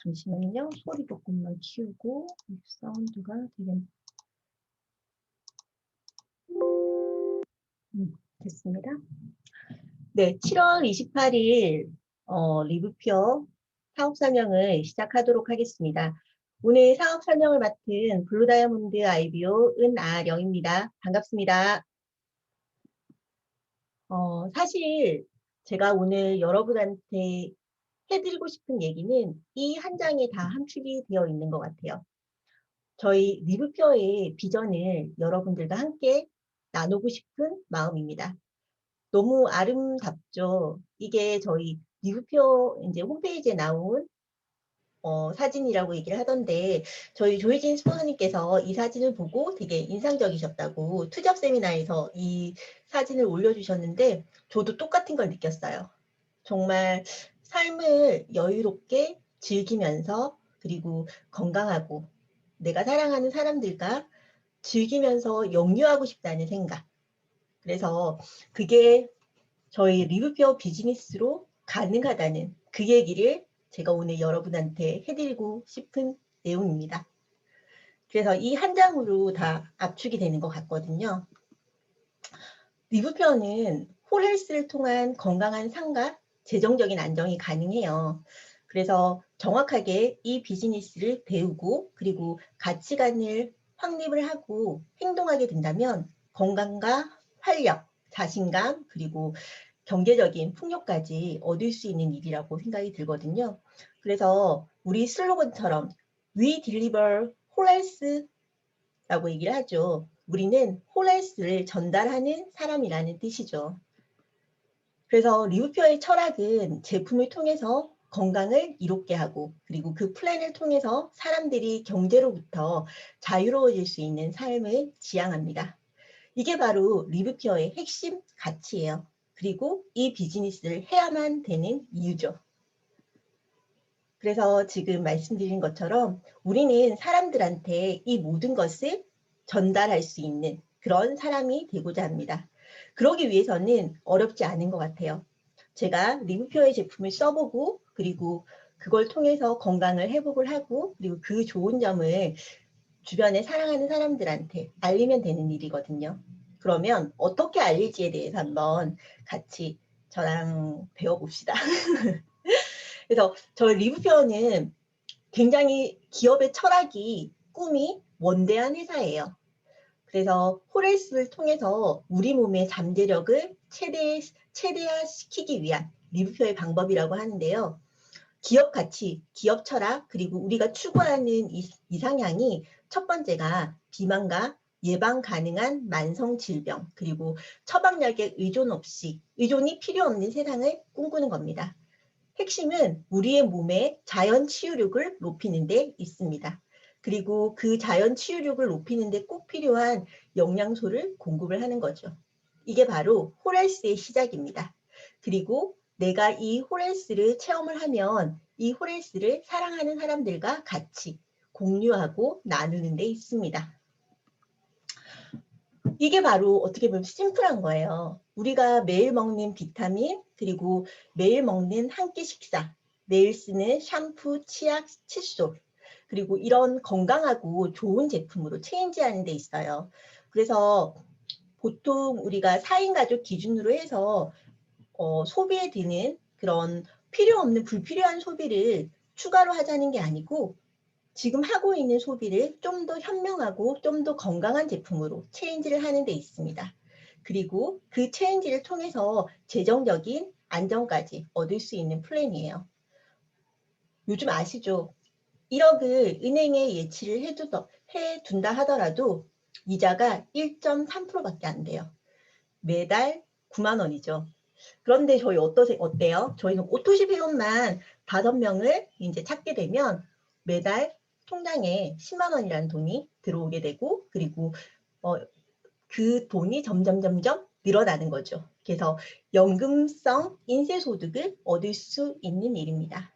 잠시만요. 소리 조금만 키우고 사운드가 되겠. 됐습니다. 네, 7월 28일 리뷰표 사업 설명을 시작하도록 하겠습니다. 오늘 사업 설명을 맡은 블루다이아몬드 IBO 은아령입니다. 반갑습니다. 사실 제가 오늘 여러분한테 해드리고 싶은 얘기는 이 한 장에 다 함축이 되어 있는 것 같아요. 저희 리뷰표의 비전을 여러분들과 함께 나누고 싶은 마음입니다. 너무 아름답죠. 이게 저희 리뷰표 이제 홈페이지에 나온 사진이라고 얘기를 하던데 저희 조혜진 스포너님께서 이 사진을 보고 되게 인상적이셨다고 투잡 세미나에서 이 사진을 올려주셨는데 저도 똑같은 걸 느꼈어요. 정말 삶을 여유롭게 즐기면서 그리고 건강하고 내가 사랑하는 사람들과 즐기면서 영유하고 싶다는 생각. 그래서 그게 저희 리뷰표 비즈니스로 가능하다는 그 얘기를 제가 오늘 여러분한테 해드리고 싶은 내용입니다. 그래서 이 한 장으로 다 압축이 되는 것 같거든요. 리뷰표는 홀헬스를 통한 건강한 삶과 재정적인 안정이 가능해요. 그래서 정확하게 이 비즈니스를 배우고 그리고 가치관을 확립을 하고 행동하게 된다면 건강과 활력, 자신감 그리고 경제적인 풍요까지 얻을 수 있는 일이라고 생각이 들거든요. 그래서 우리 슬로건처럼 We deliver wholeness라고 얘기를 하죠. 우리는 wholeness를 전달하는 사람이라는 뜻이죠. 그래서 리뷰표의 철학은 제품을 통해서 건강을 이롭게 하고 그리고 그 플랜을 통해서 사람들이 경제로부터 자유로워질 수 있는 삶을 지향합니다. 이게 바로 리뷰표의 핵심 가치예요. 그리고 이 비즈니스를 해야만 되는 이유죠. 그래서 지금 말씀드린 것처럼 우리는 사람들한테 이 모든 것을 전달할 수 있는 그런 사람이 되고자 합니다. 그러기 위해서는 어렵지 않은 것 같아요. 제가 리뷰표의 제품을 써보고 그리고 그걸 통해서 건강을 회복을 하고 그리고 그 좋은 점을 주변에 사랑하는 사람들한테 알리면 되는 일이거든요. 그러면 어떻게 알릴지에 대해서 한번 같이 저랑 배워봅시다. 그래서 저희 리뷰표는 굉장히 기업의 철학이 꿈이 원대한 회사예요. 그래서 홀헬스를 통해서 우리 몸의 잠재력을 최대화시키기 위한 리뷰표의 방법이라고 하는데요. 기업 가치, 기업 철학, 그리고 우리가 추구하는 이상향이 첫 번째가 비만과 예방 가능한 만성 질병, 그리고 처방약에 의존이 필요 없는 세상을 꿈꾸는 겁니다. 핵심은 우리의 몸의 자연 치유력을 높이는 데 있습니다. 그리고 그 자연 치유력을 높이는 데 꼭 필요한 영양소를 공급을 하는 거죠. 이게 바로 홀헬스의 시작입니다. 그리고 내가 이 홀헬스를 체험을 하면 이 홀헬스를 사랑하는 사람들과 같이 공유하고 나누는 데 있습니다. 이게 바로 어떻게 보면 심플한 거예요. 우리가 매일 먹는 비타민, 그리고 매일 먹는 한 끼 식사, 매일 쓰는 샴푸, 치약, 칫솔, 그리고 이런 건강하고 좋은 제품으로 체인지하는 데 있어요. 그래서 보통 우리가 4인 가족 기준으로 해서 소비에 드는 그런 필요 없는 불필요한 소비를 추가로 하자는 게 아니고 지금 하고 있는 소비를 좀 더 현명하고 좀 더 건강한 제품으로 체인지를 하는 데 있습니다. 그리고 그 체인지를 통해서 재정적인 안정까지 얻을 수 있는 플랜이에요. 요즘 아시죠? 1억을 은행에 예치를 해둔다 하더라도 이자가 1.3%밖에 안 돼요. 매달 9만 원이죠. 그런데 저희 어때요? 저희는 오토시 회원만 5명을 이제 찾게 되면 매달 통장에 10만 원이라는 돈이 들어오게 되고 그리고 그 돈이 점점 늘어나는 거죠. 그래서 연금성 인쇄소득을 얻을 수 있는 일입니다.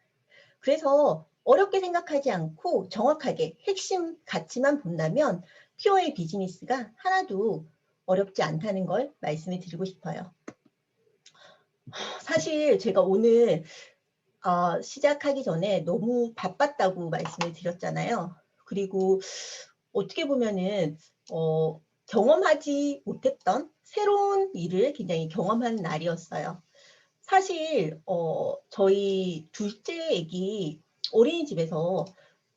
그래서 어렵게 생각하지 않고 정확하게 핵심 가치만 본다면 퓨어의 비즈니스가 하나도 어렵지 않다는 걸 말씀을 드리고 싶어요. 사실 제가 오늘 시작하기 전에 너무 바빴다고 말씀을 드렸잖아요. 그리고 어떻게 보면은 경험하지 못했던 새로운 일을 굉장히 경험한 날이었어요. 사실 저희 둘째 애기 어린이집에서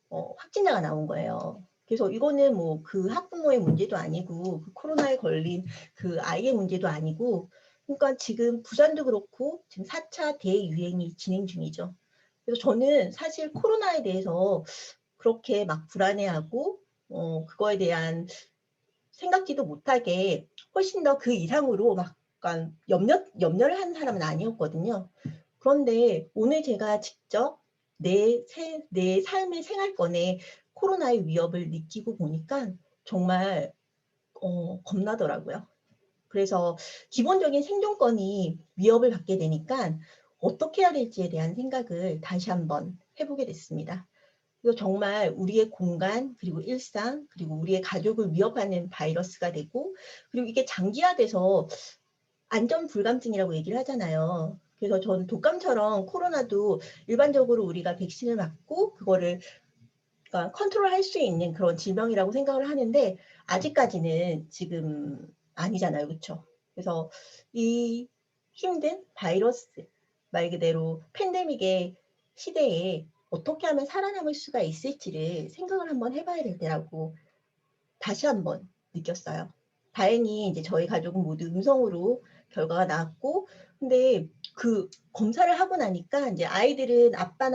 확진자가 나온 거예요. 그래서 이거는 뭐 그 학부모의 문제도 아니고 그 코로나에 걸린 그 아이의 문제도 아니고, 그러니까 지금 부산도 그렇고 지금 4차 대유행이 진행 중이죠. 그래서 저는 사실 코로나에 대해서 그렇게 막 불안해하고 그거에 대한 생각지도 못하게 훨씬 더 그 이상으로 막 약간 염려를 하는 사람은 아니었거든요. 그런데 오늘 제가 직접 내 삶의 생활권에 코로나의 위협을 느끼고 보니까 정말 겁나더라고요. 그래서 기본적인 생존권이 위협을 받게 되니까 어떻게 해야 될지에 대한 생각을 다시 한번 해보게 됐습니다. 그래서 정말 우리의 공간, 그리고 일상, 그리고 우리의 가족을 위협하는 바이러스가 되고, 그리고 이게 장기화돼서 안전불감증이라고 얘기를 하잖아요. 그래서 저는 독감처럼 코로나도 일반적으로 우리가 백신을 맞고 그거를 그러니까 컨트롤할 수 있는 그런 질병이라고 생각을 하는데, 아직까지는 지금 아니잖아요. 그렇죠? 그래서 이 힘든 바이러스, 말 그대로 팬데믹의 시대에 어떻게 하면 살아남을 수가 있을지를 생각을 한번 해봐야 될 때라고 다시 한번 느꼈어요. 다행히 이제 저희 가족은 모두 음성으로 결과가 나왔고, 근데 그 검사를 하고 나니까 이제 아이들은 아빠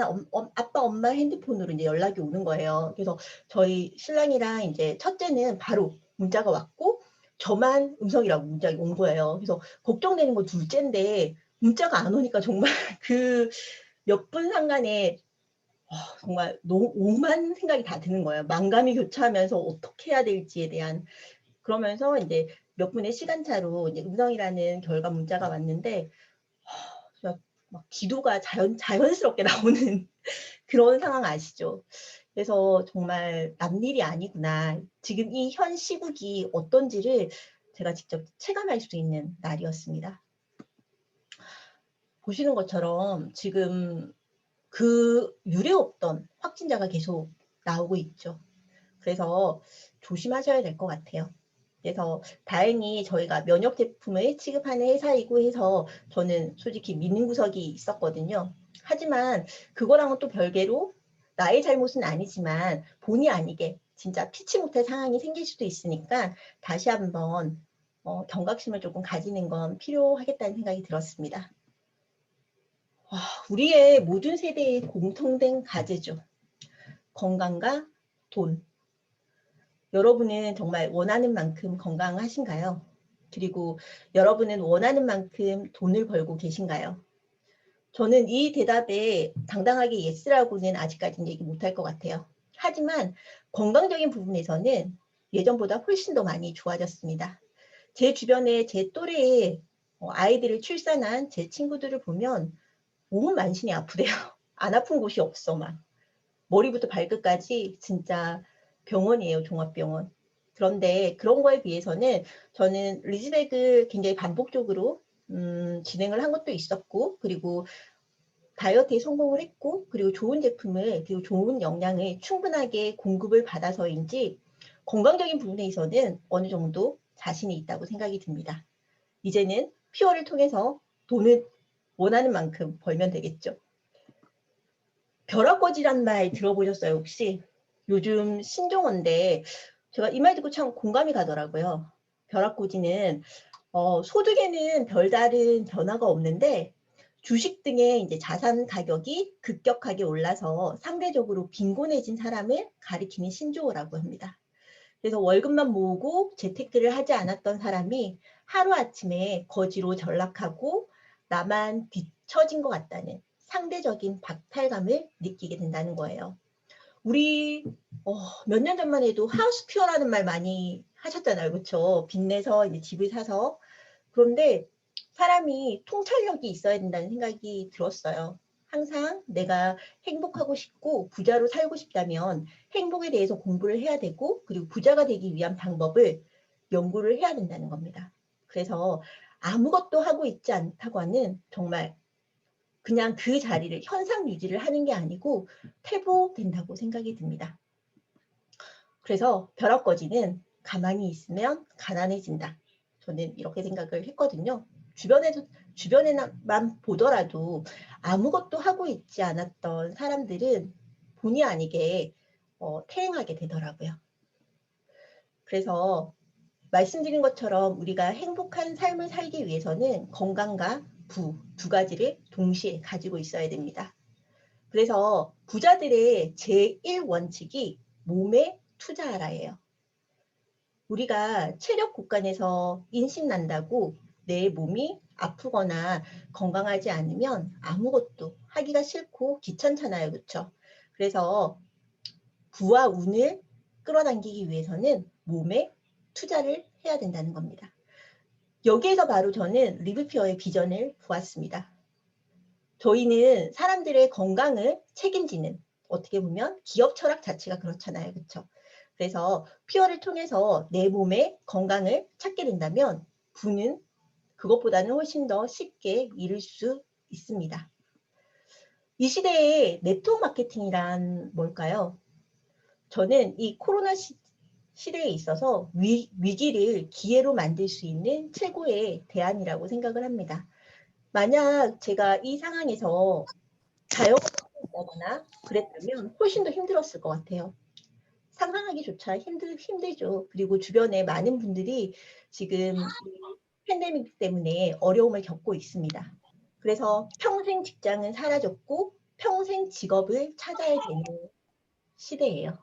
엄마 핸드폰으로 이제 연락이 오는 거예요. 그래서 저희 신랑이랑 이제 첫째는 바로 문자가 왔고, 저만 음성이라고 문자가 온 거예요. 그래서 걱정되는 건 둘째인데 문자가 안 오니까 정말 그 몇 분 상간에 정말 너무 오만 생각이 다 드는 거예요. 만감이 교차하면서 어떻게 해야 될지에 대한. 그러면서 이제 몇 분의 시간차로 이제 음성이라는 결과 문자가 왔는데 막 기도가 자연스럽게 나오는 그런 상황 아시죠? 그래서 정말 남일이 아니구나. 지금 이 현 시국이 어떤지를 제가 직접 체감할 수 있는 날이었습니다. 보시는 것처럼 지금 그 유례없던 확진자가 계속 나오고 있죠. 그래서 조심하셔야 될 것 같아요. 그래서 다행히 저희가 면역 제품을 취급하는 회사이고 해서 저는 솔직히 믿는 구석이 있었거든요. 하지만 그거랑은 또 별개로 나의 잘못은 아니지만 본의 아니게 진짜 피치 못할 상황이 생길 수도 있으니까 다시 한번 경각심을 조금 가지는 건 필요하겠다는 생각이 들었습니다. 우리의 모든 세대의 공통된 과제죠. 건강과 돈. 여러분은 정말 원하는 만큼 건강하신가요? 그리고 여러분은 원하는 만큼 돈을 벌고 계신가요? 저는 이 대답에 당당하게 예스라고는 아직까지는 얘기 못할 것 같아요. 하지만 건강적인 부분에서는 예전보다 훨씬 더 많이 좋아졌습니다. 제 주변에 제 또래의 아이들을 출산한 제 친구들을 보면 몸은 만신이 아프대요. 안 아픈 곳이 없어 막. 머리부터 발끝까지 진짜 병원이에요. 종합병원. 그런데 그런 거에 비해서는 저는 리즈백을 굉장히 반복적으로 진행을 한 것도 있었고, 그리고 다이어트에 성공을 했고, 그리고 좋은 제품을, 그리고 좋은 영양을 충분하게 공급을 받아서인지 건강적인 부분에 있어서는 어느 정도 자신이 있다고 생각이 듭니다. 이제는 퓨어를 통해서 돈을 원하는 만큼 벌면 되겠죠. 벼락거지란 말 들어보셨어요, 혹시? 요즘 신종어인데 제가 이 말 듣고 참 공감이 가더라고요. 벼락거지는 소득에는 별다른 변화가 없는데 주식 등의 이제 자산 가격이 급격하게 올라서 상대적으로 빈곤해진 사람을 가리키는 신조어라고 합니다. 그래서 월급만 모으고 재테크를 하지 않았던 사람이 하루아침에 거지로 전락하고 나만 뒤처진 것 같다는 상대적인 박탈감을 느끼게 된다는 거예요. 우리 몇 년 전만 해도 하우스 퓨어라는 말 많이 하셨잖아요. 그렇죠? 빚내서 이제 집을 사서. 그런데 사람이 통찰력이 있어야 된다는 생각이 들었어요. 항상 내가 행복하고 싶고 부자로 살고 싶다면 행복에 대해서 공부를 해야 되고, 그리고 부자가 되기 위한 방법을 연구를 해야 된다는 겁니다. 그래서 아무것도 하고 있지 않다고 하는 정말 그냥 그 자리를 현상 유지를 하는 게 아니고 회복된다고 생각이 듭니다. 그래서 벼락거지는 가만히 있으면 가난해진다. 저는 이렇게 생각을 했거든요. 주변에만 보더라도 아무것도 하고 있지 않았던 사람들은 본의 아니게 퇴행하게 되더라고요. 그래서 말씀드린 것처럼 우리가 행복한 삶을 살기 위해서는 건강과 두 가지를 동시에 가지고 있어야 됩니다. 그래서 부자들의 제1원칙이 몸에 투자하라예요. 우리가 체력 국간에서 인식 난다고 내 몸이 아프거나 건강하지 않으면 아무것도 하기가 싫고 귀찮잖아요. 그렇죠? 그래서 부와 운을 끌어당기기 위해서는 몸에 투자를 해야 된다는 겁니다. 여기에서 바로 저는 리브피어의 비전을 보았습니다. 저희는 사람들의 건강을 책임지는, 어떻게 보면 기업 철학 자체가 그렇잖아요. 그렇죠? 그래서 피어를 통해서 내 몸의 건강을 찾게 된다면 부는 그것보다는 훨씬 더 쉽게 이룰 수 있습니다. 이 시대의 네트워크 마케팅이란 뭘까요? 저는 이 코로나 시대에 있어서 위기를 기회로 만들 수 있는 최고의 대안이라고 생각을 합니다. 만약 제가 이 상황에서 자영업을 했다거나 그랬다면 훨씬 더 힘들었을 것 같아요. 상상하기조차 힘들죠. 그리고 주변에 많은 분들이 지금 이 팬데믹 때문에 어려움을 겪고 있습니다. 그래서 평생 직장은 사라졌고 평생 직업을 찾아야 되는 시대예요.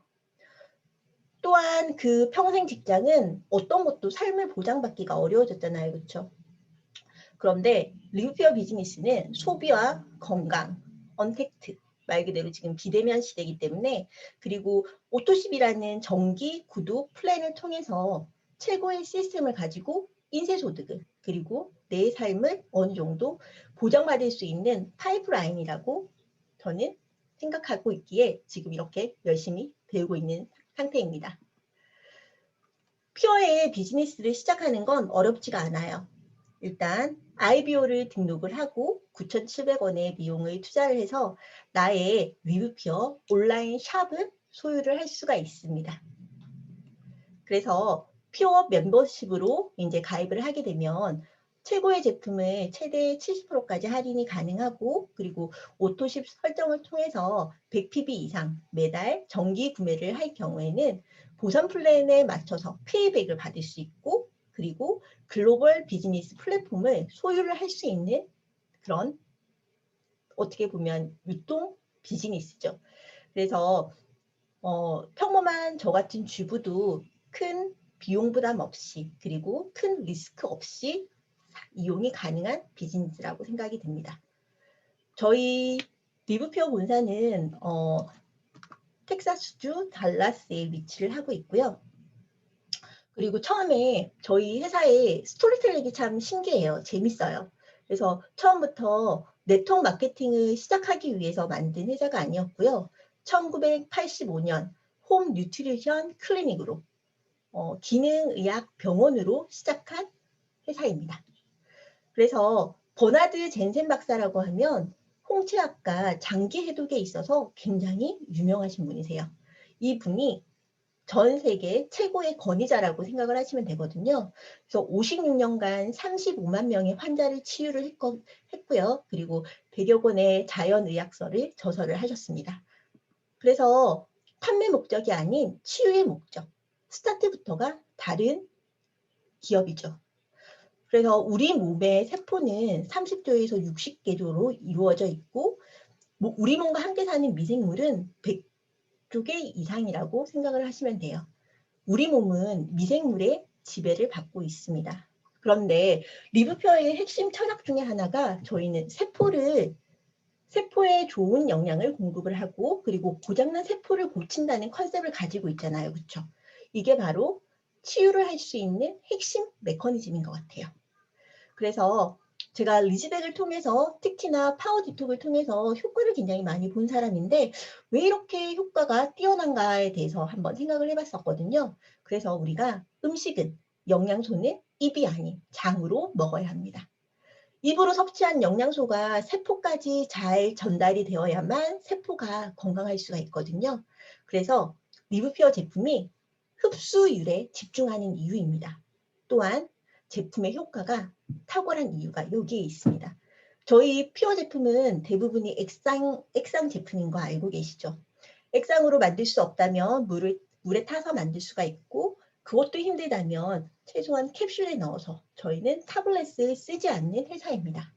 또한 그 평생 직장은 어떤 것도 삶을 보장받기가 어려워졌잖아요. 그렇죠? 그런데 리뷰피어 비즈니스는 소비와 건강, 언택트, 말 그대로 지금 비대면 시대이기 때문에, 그리고 오토십이라는 정기 구독 플랜을 통해서 최고의 시스템을 가지고 인쇄소득을, 그리고 내 삶을 어느 정도 보장받을 수 있는 파이프라인이라고 저는 생각하고 있기에 지금 이렇게 열심히 배우고 있는 상태입니다. 피어의 비즈니스를 시작하는 건 어렵지가 않아요. 일단 IBO를 등록을 하고 9,700원의 비용을 투자를 해서 나의 리뷰피어 온라인 샵을 소유를 할 수가 있습니다. 그래서 피어 멤버십으로 이제 가입을 하게 되면 최고의 제품을 최대 70%까지 할인이 가능하고, 그리고 오토십 설정을 통해서 100PB 이상 매달 정기 구매를 할 경우에는 보상 플랜에 맞춰서 피드백을 받을 수 있고, 그리고 글로벌 비즈니스 플랫폼을 소유를 할 수 있는 그런, 어떻게 보면 유통 비즈니스죠. 그래서 평범한 저 같은 주부도 큰 비용 부담 없이, 그리고 큰 리스크 없이 이용이 가능한 비즈니스라고 생각이 됩니다. 저희 리브피어 본사는 텍사스주 달라스에 위치를 하고 있고요. 그리고 처음에 저희 회사의 스토리텔링이 참 신기해요. 재밌어요. 그래서 처음부터 네트워크 마케팅을 시작하기 위해서 만든 회사가 아니었고요. 1985년 홈 뉴트리션 클리닉으로 기능의학 병원으로 시작한 회사입니다. 그래서 버나드 젠센 박사라고 하면 홍채학과 장기 해독에 있어서 굉장히 유명하신 분이세요. 이 분이 전 세계 최고의 권위자라고 생각을 하시면 되거든요. 그래서 56년간 35만 명의 환자를 치유를 했고요. 그리고 100여 권의 자연의학서를 저서를 하셨습니다. 그래서 판매 목적이 아닌 치유의 목적, 스타트부터가 다른 기업이죠. 그래서 우리 몸의 세포는 30조에서 60개조로 이루어져 있고, 우리 몸과 함께 사는 미생물은 100조 개 이상이라고 생각을 하시면 돼요. 우리 몸은 미생물의 지배를 받고 있습니다. 그런데 리브피어의 핵심 철학 중에 하나가, 저희는 세포에 좋은 영양을 공급을 하고, 그리고 고장난 세포를 고친다는 컨셉을 가지고 있잖아요. 그렇죠? 이게 바로 치유를 할 수 있는 핵심 메커니즘인 것 같아요. 그래서 제가 리즈백을 통해서, 특히나 파워디톡을 통해서 효과를 굉장히 많이 본 사람인데 왜 이렇게 효과가 뛰어난가에 대해서 한번 생각을 해봤었거든요. 그래서 우리가 음식은, 영양소는 입이 아닌 장으로 먹어야 합니다. 입으로 섭취한 영양소가 세포까지 잘 전달이 되어야만 세포가 건강할 수가 있거든요. 그래서 리브피어 제품이 흡수율에 집중하는 이유입니다. 또한 제품의 효과가 탁월한 이유가 여기에 있습니다. 저희 피어 제품은 대부분이 액상 제품인 거 알고 계시죠? 액상으로 만들 수 없다면 물에 타서 만들 수가 있고, 그것도 힘들다면 최소한 캡슐에 넣어서 저희는 타블렛을 쓰지 않는 회사입니다.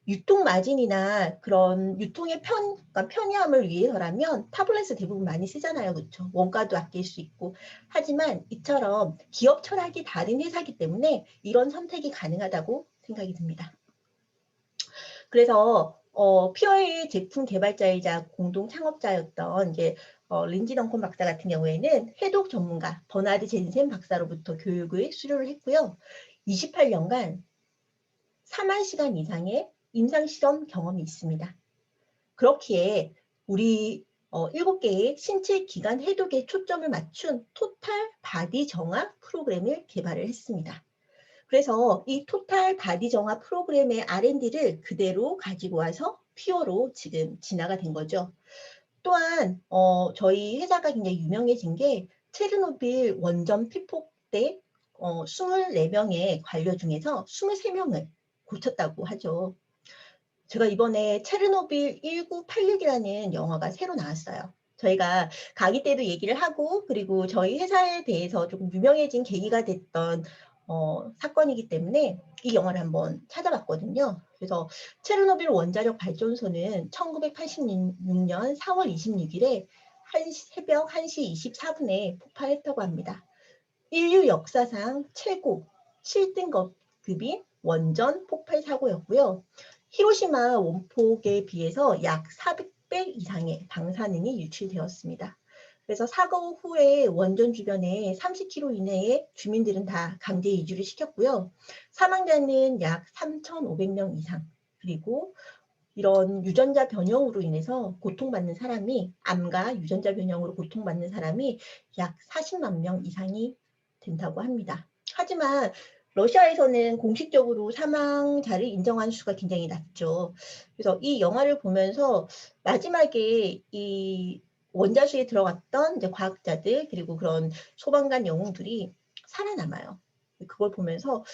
유통 마진이나 그런 유통의 그러니까 편의함을 위해서라면 타블렛을 대부분 많이 쓰잖아요. 그렇죠? 원가도 아낄 수 있고. 하지만 이처럼 기업 철학이 다른 회사이기 때문에 이런 선택이 가능하다고 생각이 듭니다. 그래서 피어의 제품 개발자이자 공동 창업자였던 이제 린지 덩컨 박사 같은 경우에는 해독 전문가 버나드 젠센 박사로부터 교육을 수료를 했고요. 28년간 4만 시간 이상의 임상실험 경험이 있습니다. 그렇기에 우리 7개의 신체 기관 해독에 초점을 맞춘 토탈 바디 정화 프로그램을 개발을 했습니다. 그래서 이 토탈 바디 정화 프로그램의 R&D를 그대로 가지고 와서 피어로 지금 진화가 된 거죠. 또한 저희 회사가 굉장히 유명해진 게 체르노빌 원전 피폭 때 24명의 관료 중에서 23명을 고쳤다고 하죠. 제가 이번에 체르노빌 1986이라는 영화가 새로 나왔어요. 저희가 강의 때도 얘기를 하고, 그리고 저희 회사에 대해서 조금 유명해진 계기가 됐던 사건이기 때문에 이 영화를 한번 찾아봤거든요. 그래서 체르노빌 원자력 발전소는 1986년 4월 26일에 새벽 1시 24분에 폭발했다고 합니다. 인류 역사상 최고 7등급인 원전 폭발 사고였고요. 히로시마 원폭에 비해서 약 400배 이상의 방사능이 유출되었습니다. 그래서 사고 후에 원전 주변에 30km 이내의 주민들은 다 강제 이주를 시켰고요. 사망자는 약 3,500명 이상, 그리고 이런 유전자 변형으로 인해서 고통받는 사람이, 암과 유전자 변형으로 고통받는 사람이 약 40만 명 이상이 된다고 합니다. 하지만 러시아에서는 공식적으로 사망자를 인정하는 수가 굉장히 낮죠. 그래서 이 영화를 보면서 마지막에 이 원자수에 들어갔던 이제 과학자들, 그리고 그런 소방관 영웅들이 살아남아요. 그걸 보면서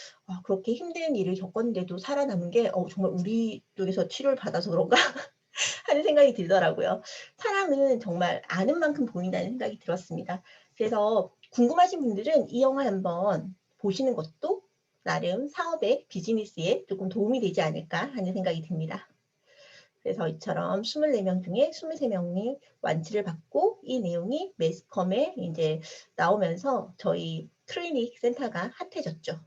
그렇게 힘든 일을 겪었는데도 살아남은 게 정말 우리 쪽에서 치료를 받아서 그런가 하는 생각이 들더라고요. 사람은 정말 아는 만큼 보인다는 생각이 들었습니다. 그래서 궁금하신 분들은 이 영화 한번 보시는 것도 나름 사업에, 비즈니스에 조금 도움이 되지 않을까 하는 생각이 듭니다. 그래서 이처럼 24명 중에 23명이 완치를 받고, 이 내용이 매스컴에 이제 나오면서 저희 클리닉 센터가 핫해졌죠.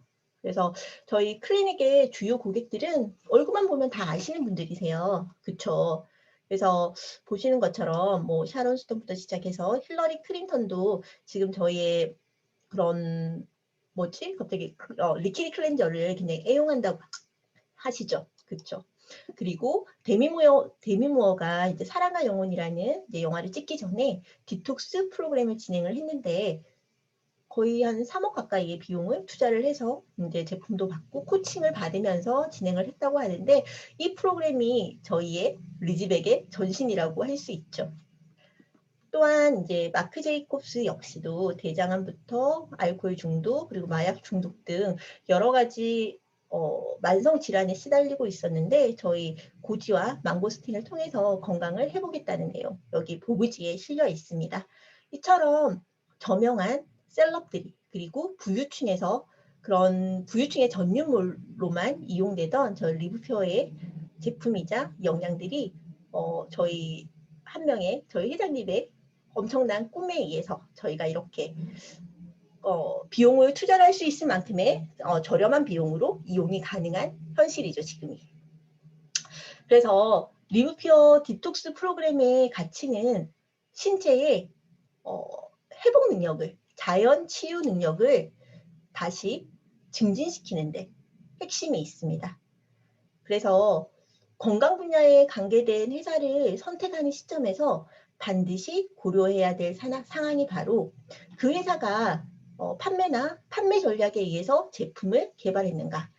그래서 저희 클리닉의 주요 고객들은 얼굴만 보면 다 아시는 분들이세요. 그쵸? 그래서 보시는 것처럼 뭐 샤론 스톤부터 시작해서 힐러리 클린턴도 지금 저희의 그런 갑자기 리퀴드 클렌저를 굉장히 애용한다고 하시죠. 그쵸? 그리고 데미무어가 이제 사랑과 영혼이라는 이제 영화를 찍기 전에 디톡스 프로그램을 진행을 했는데 거의 한 3억 가까이의 비용을 투자를 해서 이제 제품도 받고 코칭을 받으면서 진행을 했다고 하는데, 이 프로그램이 저희의 리즈백의 전신이라고 할 수 있죠. 또한 이제 마크 제이콥스 역시도 대장암부터 알코올 중독, 그리고 마약 중독 등 여러 가지 만성 질환에 시달리고 있었는데 저희 고지와 망고스틴을 통해서 건강을 회복했다는 내용, 여기 보부지에 실려 있습니다. 이처럼 저명한 셀럽들이, 그리고 부유층에서 그런 부유층의 전유물로만 이용되던 저 리브표어의 제품이자 영양들이 저희 저희 회장님의 엄청난 꿈에 의해서 저희가 이렇게 비용을 투자할 수 있을 만큼의 저렴한 비용으로 이용이 가능한 현실이죠, 지금이. 그래서 리브피어 디톡스 프로그램의 가치는 신체의 회복 능력을, 자연 치유 능력을 다시 증진시키는데 핵심이 있습니다. 그래서 건강 분야에 관계된 회사를 선택하는 시점에서 반드시 고려해야 될 상황이 바로 그 회사가 판매 전략에 의해서 제품을 개발했는가,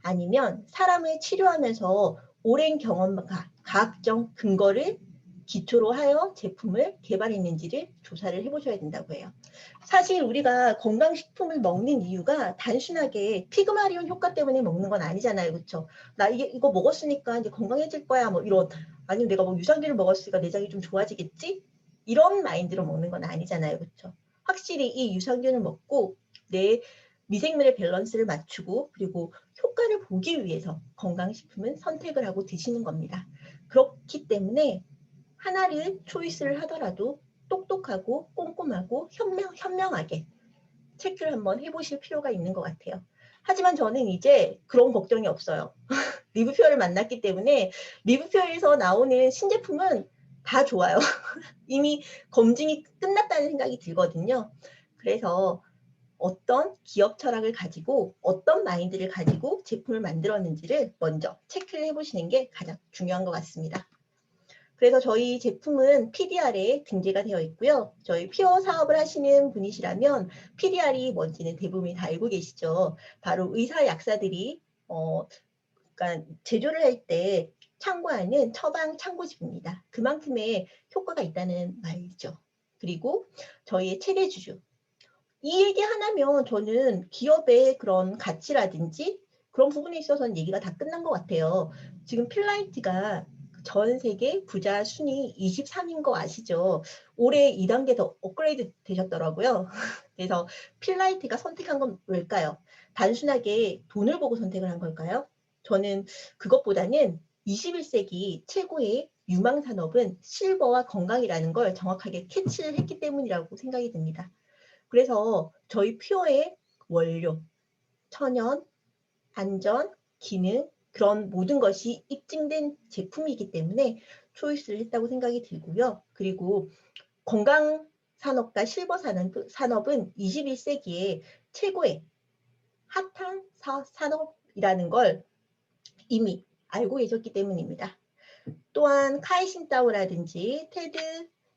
아니면 사람을 치료하면서 오랜 경험과 과학적 근거를 기초로 하여 제품을 개발했는지를 조사를 해보셔야 된다고 해요. 사실 우리가 건강식품을 먹는 이유가 단순하게 피그마리온 효과 때문에 먹는 건 아니잖아요. 그렇죠? 나 이거 먹었으니까 이제 건강해질 거야. 뭐 이런, 아니면 내가 뭐 유산균을 먹었으니까 내장이 좀 좋아지겠지? 이런 마인드로 먹는 건 아니잖아요. 그렇죠? 확실히 이 유산균을 먹고 내 미생물의 밸런스를 맞추고 그리고 효과를 보기 위해서 건강식품은 선택을 하고 드시는 겁니다. 그렇기 때문에 하나를 초이스를 하더라도 똑똑하고 꼼꼼하고 현명하게 체크를 한번 해보실 필요가 있는 것 같아요. 하지만 저는 이제 그런 걱정이 없어요. 리브퓨어를 만났기 때문에 리브퓨어에서 나오는 신제품은 다 좋아요. 이미 검증이 끝났다는 생각이 들거든요. 그래서 어떤 기업 철학을 가지고 어떤 마인드를 가지고 제품을 만들었는지를 먼저 체크를 해보시는 게 가장 중요한 것 같습니다. 그래서 저희 제품은 PDR에 등재가 되어 있고요. 저희 퓨어 사업을 하시는 분이시라면 PDR이 뭔지는 대부분 다 알고 계시죠. 바로 의사 약사들이 그러니까 제조를 할 때 참고하는 처방 참고집입니다. 그만큼의 효과가 있다는 말이죠. 그리고 저희의 최대 주주. 이 얘기 하나면 저는 기업의 그런 가치라든지 그런 부분에 있어서는 얘기가 다 끝난 것 같아요. 지금 필라이트가 전 세계 부자 순위 23인 거 아시죠? 올해 2단계 더 업그레이드 되셨더라고요. 그래서 필라이트가 선택한 건 왜일까요? 단순하게 돈을 보고 선택을 한 걸까요? 저는 그것보다는 21세기 최고의 유망 산업은 실버와 건강이라는 걸 정확하게 캐치를 했기 때문이라고 생각이 듭니다. 그래서 저희 퓨어의 원료, 천연, 안전, 기능 그런 모든 것이 입증된 제품이기 때문에 초이스를 했다고 생각이 들고요. 그리고 건강 산업과 실버 산업은 21세기에 최고의 핫한 산업이라는 걸 이미 알고 계셨기 때문입니다. 또한 카이신타오라든지 테드,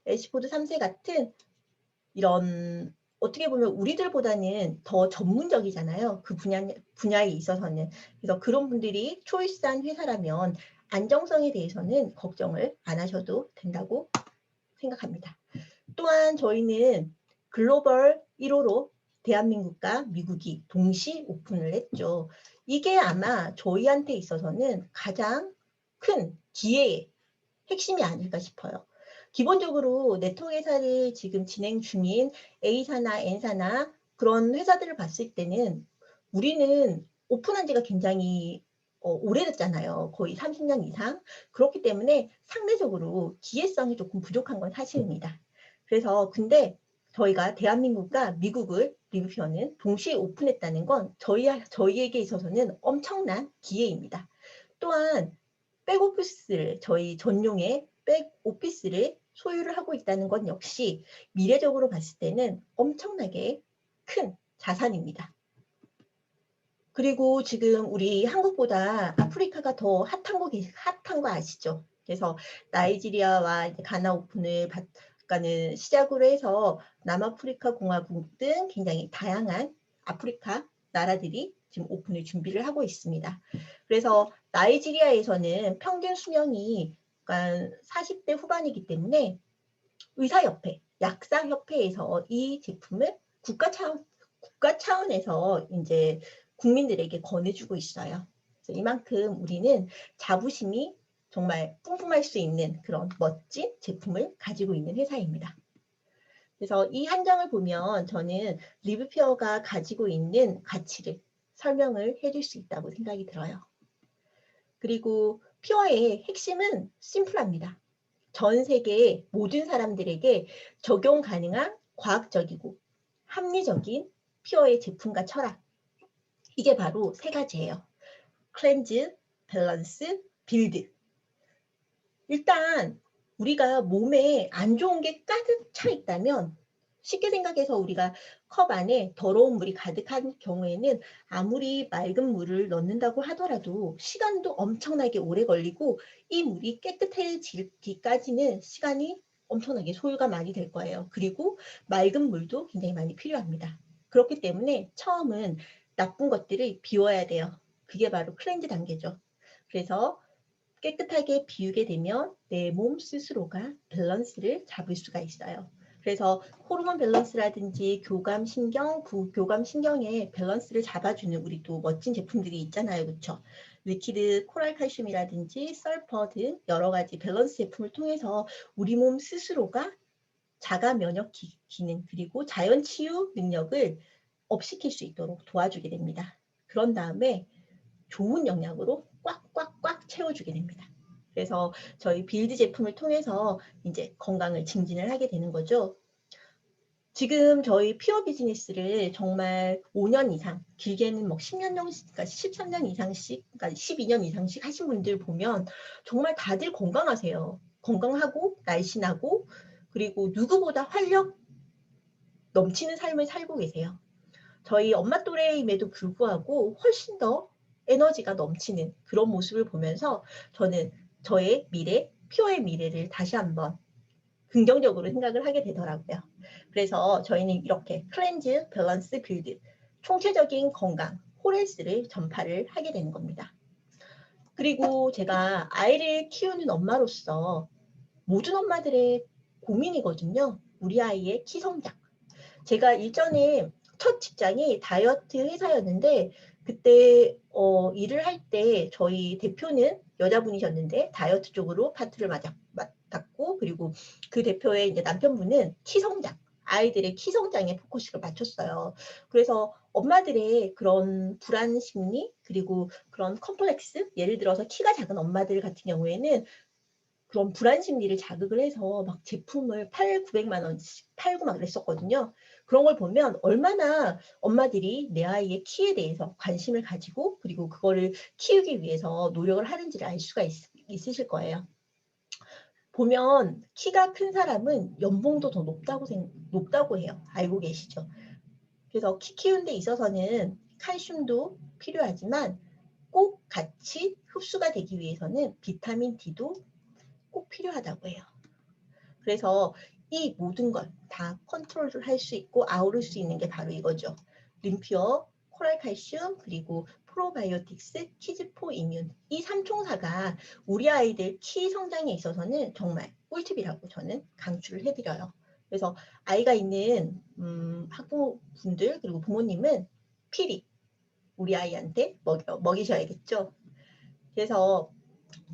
애쉬포드 3세 같은 이런 어떻게 보면 우리들보다는 더 전문적이잖아요. 그 분야에 있어서는. 그래서 그런 분들이 초이스한 회사라면 안정성에 대해서는 걱정을 안 하셔도 된다고 생각합니다. 또한 저희는 글로벌 1호로 대한민국과 미국이 동시 오픈을 했죠. 이게 아마 저희한테 있어서는 가장 큰 기회의 핵심이 아닐까 싶어요. 기본적으로 네트워크 회사를 지금 진행 중인 A사나 N사나 그런 회사들을 봤을 때는 우리는 오픈한 지가 굉장히 오래됐잖아요. 거의 30년 이상. 그렇기 때문에 상대적으로 기회성이 조금 부족한 건 사실입니다. 그래서 근데 저희가 대한민국과 미국을 리뷰표는 동시에 오픈했다는 건 저희에게 있어서는 엄청난 기회입니다. 또한 백오피스를 저희 전용의 백오피스를 소유를 하고 있다는 건 역시 미래적으로 봤을 때는 엄청나게 큰 자산입니다. 그리고 지금 우리 한국보다 아프리카가 더 핫한 거 아시죠? 그래서 나이지리아와 가나 오픈을 가는 시작으로 해서 남아프리카 공화국 등 굉장히 다양한 아프리카 나라들이 지금 오픈을 준비를 하고 있습니다. 그래서 나이지리아에서는 평균 수명이 그러니까 40대 후반이기 때문에 의사협회, 약사협회에서 이 제품을 국가 차원에서 이제 국민들에게 권해주고 있어요. 그래서 이만큼 우리는 자부심이 정말 뿜뿜할 수 있는 그런 멋진 제품을 가지고 있는 회사입니다. 그래서 이 한정을 보면 저는 리브퓨어가 가지고 있는 가치를 설명을 해줄 수 있다고 생각이 들어요. 그리고 퓨어의 핵심은 심플합니다. 전 세계 모든 사람들에게 적용 가능한 과학적이고 합리적인 퓨어의 제품과 철학. 이게 바로 세 가지예요. 클렌즈, 밸런스, 빌드. 일단 우리가 몸에 안 좋은 게 가득 차 있다면 쉽게 생각해서 우리가 컵 안에 더러운 물이 가득한 경우에는 아무리 맑은 물을 넣는다고 하더라도 시간도 엄청나게 오래 걸리고 이 물이 깨끗해지기까지는 시간이 엄청나게 소요가 많이 될 거예요. 그리고 맑은 물도 굉장히 많이 필요합니다. 그렇기 때문에 처음은 나쁜 것들을 비워야 돼요. 그게 바로 클렌즈 단계죠. 그래서 깨끗하게 비우게 되면 내 몸 스스로가 밸런스를 잡을 수가 있어요. 그래서 호르몬 밸런스라든지 교감 신경, 부교감 신경의 밸런스를 잡아주는 우리 또 멋진 제품들이 있잖아요. 그렇죠? 리퀴드 코랄 칼슘이라든지 설퍼 등 여러 가지 밸런스 제품을 통해서 우리 몸 스스로가 자가 면역 기능 그리고 자연 치유 능력을 업시킬 수 있도록 도와주게 됩니다. 그런 다음에 좋은 영양으로 꽉꽉꽉 채워주게 됩니다. 그래서 저희 빌드 제품을 통해서 이제 건강을 증진을 하게 되는 거죠. 지금 저희 피어 비즈니스를 정말 5년 이상, 길게는 뭐 10년, 그러니까 13년 이상씩, 그러니까 12년 이상씩 하신 분들 보면 정말 다들 건강하세요. 건강하고 날씬하고 그리고 누구보다 활력 넘치는 삶을 살고 계세요. 저희 엄마 또래임에도 불구하고 훨씬 더 에너지가 넘치는 그런 모습을 보면서 저는 저의 미래, 피어의 미래를 다시 한번 긍정적으로 생각을 하게 되더라고요. 그래서 저희는 이렇게 클렌즈, 밸런스, 빌드, 총체적인 건강, 호레스를 전파를 하게 되는 겁니다. 그리고 제가 아이를 키우는 엄마로서 모든 엄마들의 고민이거든요. 우리 아이의 키 성장. 제가 일전에 첫 직장이 다이어트 회사였는데 그때 일을 할 때 저희 대표는 여자분이셨는데 다이어트 쪽으로 파트를 맡았고 그리고 그 대표의 이제 남편분은 키 성장, 아이들의 키 성장에 포커스를 맞췄어요. 그래서 엄마들의 그런 불안 심리 그리고 그런 컴플렉스, 예를 들어서 키가 작은 엄마들 같은 경우에는 그런 불안 심리를 자극을 해서 막 제품을 900만 원씩 팔고 막 그랬었거든요. 그런 걸 보면 얼마나 엄마들이 내 아이의 키에 대해서 관심을 가지고 그리고 그거를 키우기 위해서 노력을 하는지를 알 수가 있으실 거예요. 보면 키가 큰 사람은 연봉도 더 높다고 해요. 알고 계시죠? 그래서 키 키우는 데 있어서는 칼슘도 필요하지만 꼭 같이 흡수가 되기 위해서는 비타민 D도 꼭 필요하다고 해요. 그래서 이 모든 걸 다 컨트롤을 할 수 있고 아우를 수 있는 게 바로 이거죠. 림퓨어, 코랄 칼슘, 그리고 프로바이오틱스, 키즈포 이뮨. 이 삼총사가 우리 아이들 키 성장에 있어서는 정말 꿀팁이라고 저는 강추를 해드려요. 그래서 아이가 있는 학부분들 그리고 부모님은 필히 우리 아이한테 먹이셔야겠죠. 그래서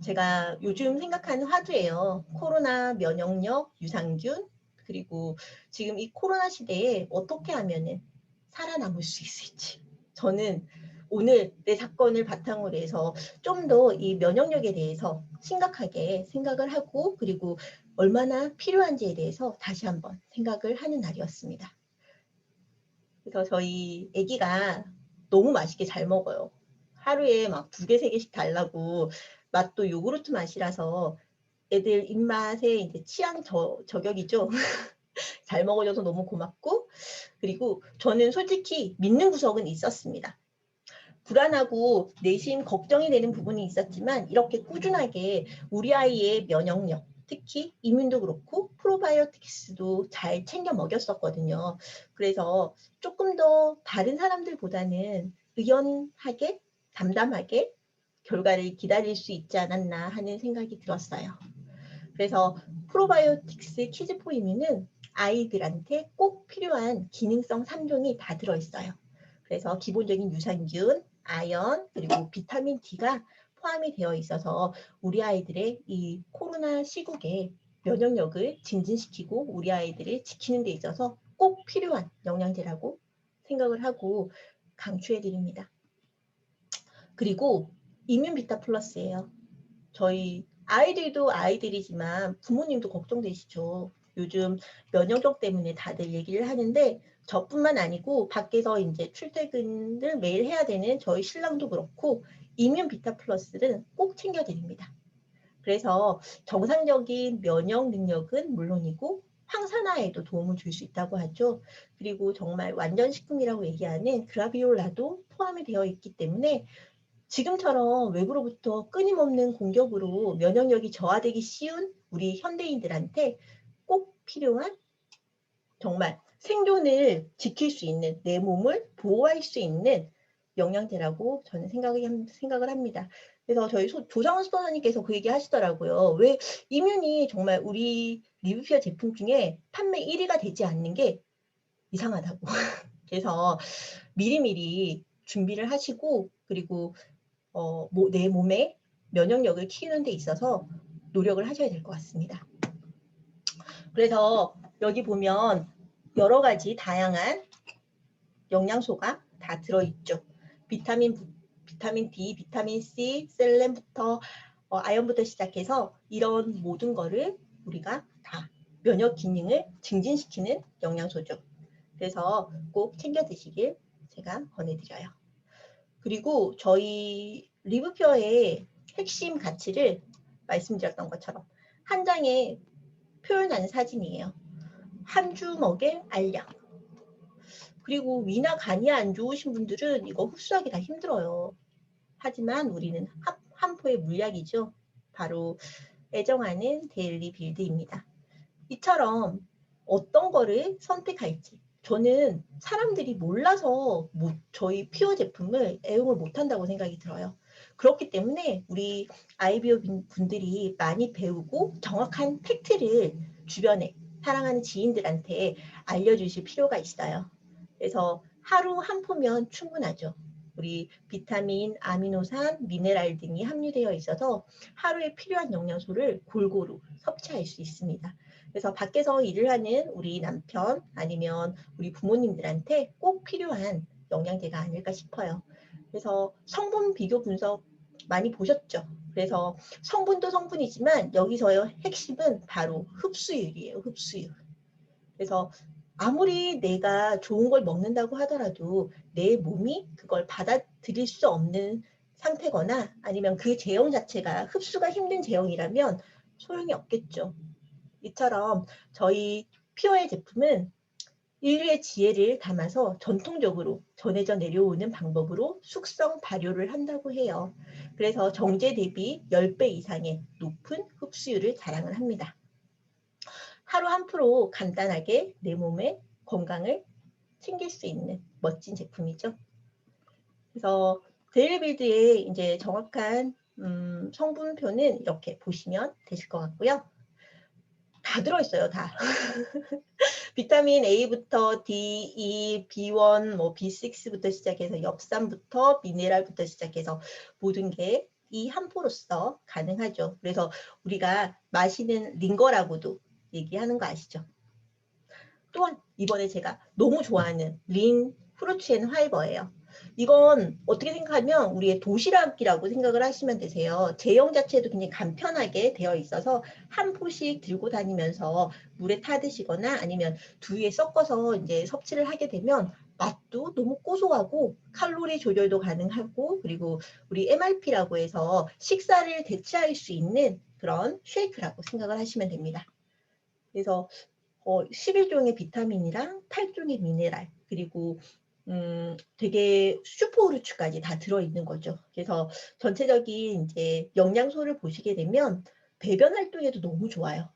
제가 요즘 생각하는 화두예요. 코로나 면역력, 유산균, 그리고 지금 이 코로나 시대에 어떻게 하면은 살아남을 수 있을지. 저는 오늘 내 사건을 바탕으로 해서 좀 더 이 면역력에 대해서 심각하게 생각을 하고 그리고 얼마나 필요한지에 대해서 다시 한번 생각을 하는 날이었습니다. 그래서 저희 아기가 너무 맛있게 잘 먹어요. 하루에 막 2개, 3개씩 달라고 맛도 요구르트 맛이라서 애들 입맛에 이제 취향 저격이죠. 잘 먹어줘서 너무 고맙고 그리고 저는 솔직히 믿는 구석은 있었습니다. 불안하고 내심 걱정이 되는 부분이 있었지만 이렇게 꾸준하게 우리 아이의 면역력 특히 이뮨도 그렇고 프로바이오틱스도 잘 챙겨 먹였었거든요. 그래서 조금 더 다른 사람들보다는 의연하게 담담하게 결과를 기다릴 수 있지 않았나 하는 생각이 들었어요. 그래서 프로바이오틱스 키즈포이미는 아이들한테 꼭 필요한 기능성 3종이 다 들어있어요. 그래서 기본적인 유산균, 아연, 그리고 비타민 D가 포함이 되어 있어서 우리 아이들의 이 코로나 시국에 면역력을 증진시키고 우리 아이들을 지키는 데 있어서 꼭 필요한 영양제라고 생각을 하고 강추해 드립니다. 그리고 이뮨 비타 플러스예요. 저희 아이들도 아이들이지만 부모님도 걱정되시죠. 요즘 면역력 때문에 다들 얘기를 하는데 저뿐만 아니고 밖에서 이제 출퇴근을 매일 해야 되는 저희 신랑도 그렇고 이뮨 비타 플러스는 꼭 챙겨드립니다. 그래서 정상적인 면역 능력은 물론이고 항산화에도 도움을 줄 수 있다고 하죠. 그리고 정말 완전 식품이라고 얘기하는 그라비올라도 포함이 되어 있기 때문에 지금처럼 외부로부터 끊임없는 공격으로 면역력이 저하되기 쉬운 우리 현대인들한테 꼭 필요한 정말 생존을 지킬 수 있는 내 몸을 보호할 수 있는 영양제라고 저는 생각을 합니다. 그래서 저희 조정원 스포너님께서 그 얘기 하시더라고요. 왜 이뮨이 정말 우리 리브피어 제품 중에 판매 1위가 되지 않는 게 이상하다고. 그래서 미리미리 준비를 하시고 그리고 내 몸의 면역력을 키우는 데 있어서 노력을 하셔야 될 것 같습니다. 그래서 여기 보면 여러 가지 다양한 영양소가 다 들어있죠. 비타민 D, 비타민 C, 셀렌부터 아연부터 시작해서 이런 모든 거를 우리가 다 면역 기능을 증진시키는 영양소죠. 그래서 꼭 챙겨 드시길 제가 권해드려요. 그리고 저희 리브퓨어의 핵심 가치를 말씀드렸던 것처럼 한 장에 표현하는 사진이에요. 한 주먹의 알약. 그리고 위나 간이 안 좋으신 분들은 이거 흡수하기 다 힘들어요. 하지만 우리는 한 포의 물약이죠. 바로 애정하는 데일리 빌드입니다. 이처럼 어떤 거를 선택할지 저는 사람들이 몰라서 저희 퓨어 제품을 애용을 못한다고 생각이 들어요. 그렇기 때문에 우리 IBO 분들이 많이 배우고 정확한 팩트를 주변에 사랑하는 지인들한테 알려주실 필요가 있어요. 그래서 하루 한 포면 충분하죠. 우리 비타민, 아미노산, 미네랄 등이 함유되어 있어서 하루에 필요한 영양소를 골고루 섭취할 수 있습니다. 그래서 밖에서 일을 하는 우리 남편 아니면 우리 부모님들한테 꼭 필요한 영양제가 아닐까 싶어요. 그래서 성분 비교 분석 많이 보셨죠? 그래서 성분도 성분이지만 여기서의 핵심은 바로 흡수율이에요. 흡수율. 그래서 아무리 내가 좋은 걸 먹는다고 하더라도 내 몸이 그걸 받아들일 수 없는 상태거나 아니면 그 제형 자체가 흡수가 힘든 제형이라면 소용이 없겠죠. 이처럼 저희 퓨어의 제품은 인류의 지혜를 담아서 전통적으로 전해져 내려오는 방법으로 숙성 발효를 한다고 해요. 그래서 정제 대비 10배 이상의 높은 흡수율을 자랑을 합니다. 하루 한 프로 간단하게 내 몸의 건강을 챙길 수 있는 멋진 제품이죠. 그래서 데일리빌드의 이제 정확한 성분표는 이렇게 보시면 되실 것 같고요. 다 들어있어요, 다. 비타민 A부터 D, E, B1, 뭐 B6부터 시작해서 엽산부터 미네랄부터 시작해서 모든 게 이 한 포로서 가능하죠. 그래서 우리가 마시는 링거라고도 얘기하는 거 아시죠? 또한 이번에 제가 너무 좋아하는 린 후르츠 앤 화이버예요. 이건 어떻게 생각하면 우리의 도시락이라고 생각을 하시면 되세요. 제형 자체도 굉장히 간편하게 되어 있어서 한 포씩 들고 다니면서 물에 타드시거나 아니면 두유에 섞어서 이제 섭취를 하게 되면 맛도 너무 고소하고 칼로리 조절도 가능하고 그리고 우리 MRP라고 해서 식사를 대체할 수 있는 그런 쉐이크라고 생각을 하시면 됩니다. 그래서 11종의 비타민이랑 8종의 미네랄 그리고 되게 슈퍼우르츠까지 다 들어있는 거죠. 그래서 전체적인 이제 영양소를 보시게 되면 배변 활동에도 너무 좋아요.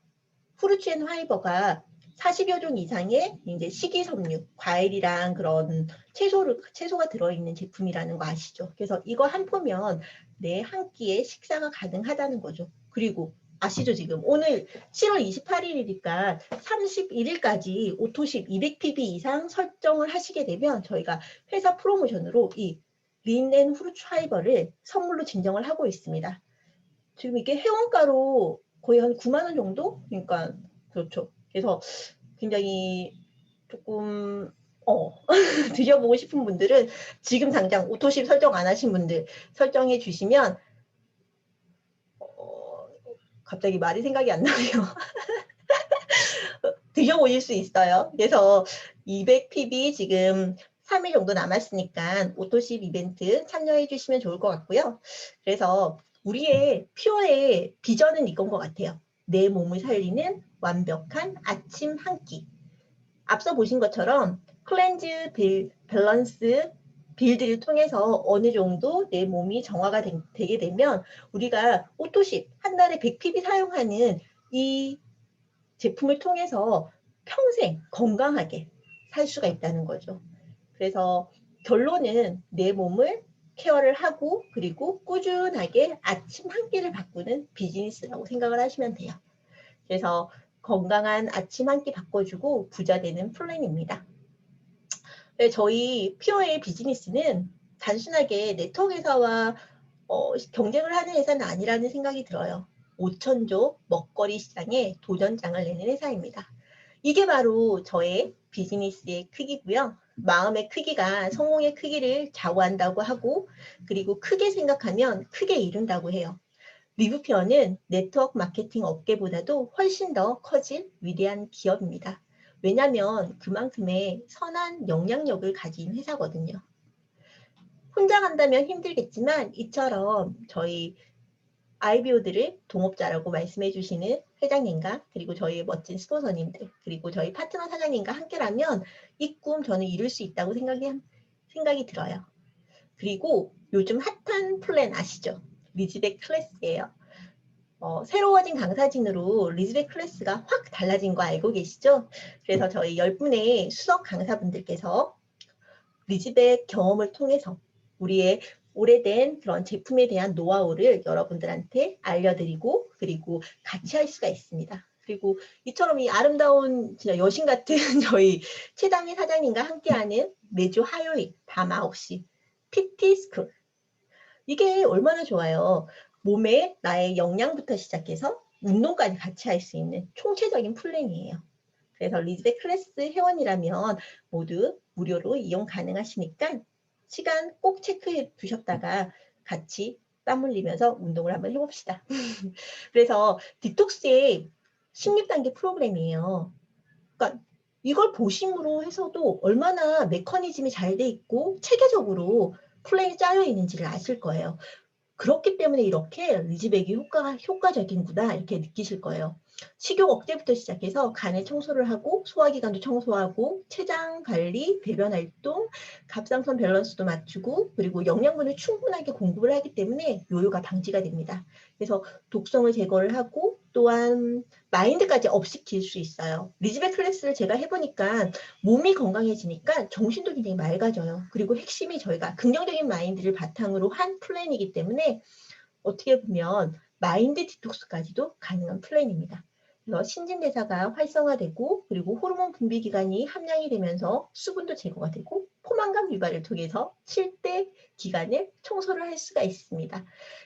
후르츠 앤 화이버가 40여 종 이상의 이제 식이섬유, 과일이랑 그런 채소가 들어있는 제품이라는 거 아시죠? 그래서 이거 한 포면 내 한 끼에 식사가 가능하다는 거죠. 그리고 아시죠? 지금 오늘 7월 28일이니까 31일까지 오토십 200pb 이상 설정을 하시게 되면 저희가 회사 프로모션으로 이 린앤 후르츠 화이버를 선물로 진정을 하고 있습니다. 지금 이게 회원가로 거의 한 9만 원 정도? 그러니까 그렇죠. 그래서 굉장히 조금 드셔보고 싶은 분들은 지금 당장 오토십 설정 안 하신 분들 설정해 주시면 갑자기 말이 생각이 안 나네요. 드셔보실 수 있어요. 그래서 200pb 지금 3일 정도 남았으니까 오토십 이벤트 참여해 주시면 좋을 것 같고요. 그래서 우리의 퓨어의 비전은 이건 것 같아요. 내 몸을 살리는 완벽한 아침 한 끼. 앞서 보신 것처럼 클렌즈 밸런스 빌드를 통해서 어느 정도 내 몸이 정화가 되게 되면 우리가 오토십 한 달에 100pb 사용하는 이 제품을 통해서 평생 건강하게 살 수가 있다는 거죠. 그래서 결론은 내 몸을 케어를 하고 그리고 꾸준하게 아침 한 끼를 바꾸는 비즈니스라고 생각을 하시면 돼요. 그래서 건강한 아침 한 끼 바꿔주고 부자 되는 플랜입니다. 네, 저희 피어의 비즈니스는 단순하게 네트워크 회사와 경쟁을 하는 회사는 아니라는 생각이 들어요. 5천조 먹거리 시장에 도전장을 내는 회사입니다. 이게 바로 저의 비즈니스의 크기고요. 마음의 크기가 성공의 크기를 좌우한다고 하고 그리고 크게 생각하면 크게 이룬다고 해요. 리브피어는 네트워크 마케팅 업계보다도 훨씬 더 커질 위대한 기업입니다. 왜냐하면 그만큼의 선한 영향력을 가진 회사거든요. 혼자 간다면 힘들겠지만 이처럼 저희 IBO들을 동업자라고 말씀해 주시는 회장님과 그리고 저희 멋진 스폰서님들 그리고 저희 파트너 사장님과 함께라면 이 꿈 저는 이룰 수 있다고 생각이 들어요. 그리고 요즘 핫한 플랜 아시죠? 리즈백 클래스예요. 새로워진 강사진으로 리즈백 클래스가 확 달라진 거 알고 계시죠? 그래서 저희 10분의 수석 강사분들께서 리즈백 경험을 통해서 우리의 오래된 그런 제품에 대한 노하우를 여러분들한테 알려드리고 그리고 같이 할 수가 있습니다. 그리고 이처럼 이 아름다운 진짜 여신 같은 저희 최당희 사장님과 함께하는 매주 화요일 밤 9시 PT 스쿨. 이게 얼마나 좋아요. 몸에 나의 영양부터 시작해서 운동까지 같이 할 수 있는 총체적인 플랜이에요. 그래서 리즈백 클래스 회원이라면 모두 무료로 이용 가능하시니까 시간 꼭 체크해 두셨다가 같이 땀 흘리면서 운동을 한번 해봅시다. 그래서 디톡스의 16단계 프로그램이에요. 그러니까 이걸 보심으로 해서도 얼마나 메커니즘이 잘 돼 있고 체계적으로 플랜이 짜여 있는지를 아실 거예요. 그렇기 때문에 이렇게 리즈백이 효과적이구나 이렇게 느끼실 거예요. 식욕 억제부터 시작해서 간의 청소를 하고 소화기관도 청소하고 췌장 관리, 배변 활동, 갑상선 밸런스도 맞추고 그리고 영양분을 충분하게 공급을 하기 때문에 요요가 방지가 됩니다. 그래서 독성을 제거를 하고 또한 마인드까지 업시킬 수 있어요. 리즈백 클래스를 제가 해보니까 몸이 건강해지니까 정신도 굉장히 맑아져요. 그리고 핵심이 저희가 긍정적인 마인드를 바탕으로 한 플랜이기 때문에 어떻게 보면 마인드 디톡스까지도 가능한 플랜입니다. 그래서 신진대사가 활성화되고 그리고 호르몬 분비 기관이 함량이 되면서 수분도 제거가 되고 포만감 유발을 통해서 쉴 때 기관을 청소를 할 수가 있습니다.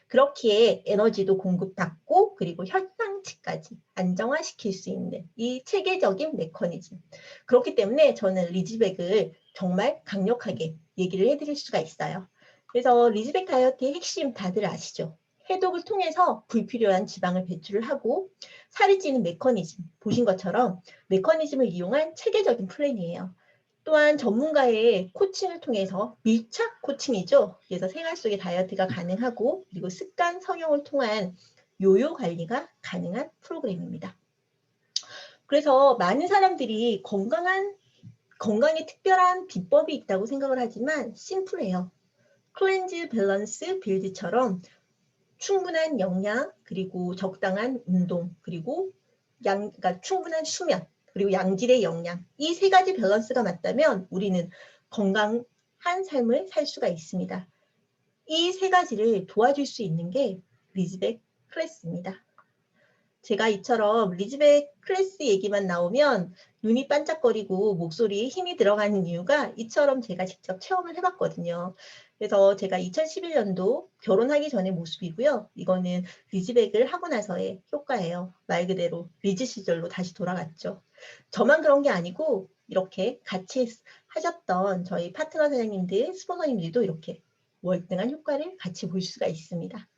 그렇기에 에너지도 공급받고 그리고 혈당치까지 안정화시킬 수 있는 이 체계적인 메커니즘. 그렇기 때문에 저는 리즈백을 정말 강력하게 얘기를 해드릴 수가 있어요. 그래서 리즈백 다이어트의 핵심 다들 아시죠? 해독을 통해서 불필요한 지방을 배출을 하고 살이 찌는 메커니즘 보신 것처럼 메커니즘을 이용한 체계적인 플랜이에요. 또한 전문가의 코칭을 통해서 밀착 코칭이죠. 그래서 생활 속의 다이어트가 가능하고 그리고 습관 성형을 통한 요요 관리가 가능한 프로그램입니다. 그래서 많은 사람들이 건강에 특별한 비법이 있다고 생각을 하지만 심플해요. 클렌즈 밸런스 빌드처럼 충분한 영양, 그리고 적당한 운동, 그리고 그러니까 충분한 수면, 그리고 양질의 영양. 이 세 가지 밸런스가 맞다면 우리는 건강한 삶을 살 수가 있습니다. 이 세 가지를 도와줄 수 있는 게 리즈백 클래스입니다. 제가 이처럼 리즈백 클래스 얘기만 나오면 눈이 반짝거리고 목소리에 힘이 들어가는 이유가 이처럼 제가 직접 체험을 해봤거든요. 그래서 제가 2011년도 결혼하기 전의 모습이고요. 이거는 리즈백을 하고 나서의 효과예요. 말 그대로 리즈 시절로 다시 돌아갔죠. 저만 그런 게 아니고 이렇게 같이 하셨던 저희 파트너 사장님들, 스포너님들도 이렇게 월등한 효과를 같이 볼 수가 있습니다.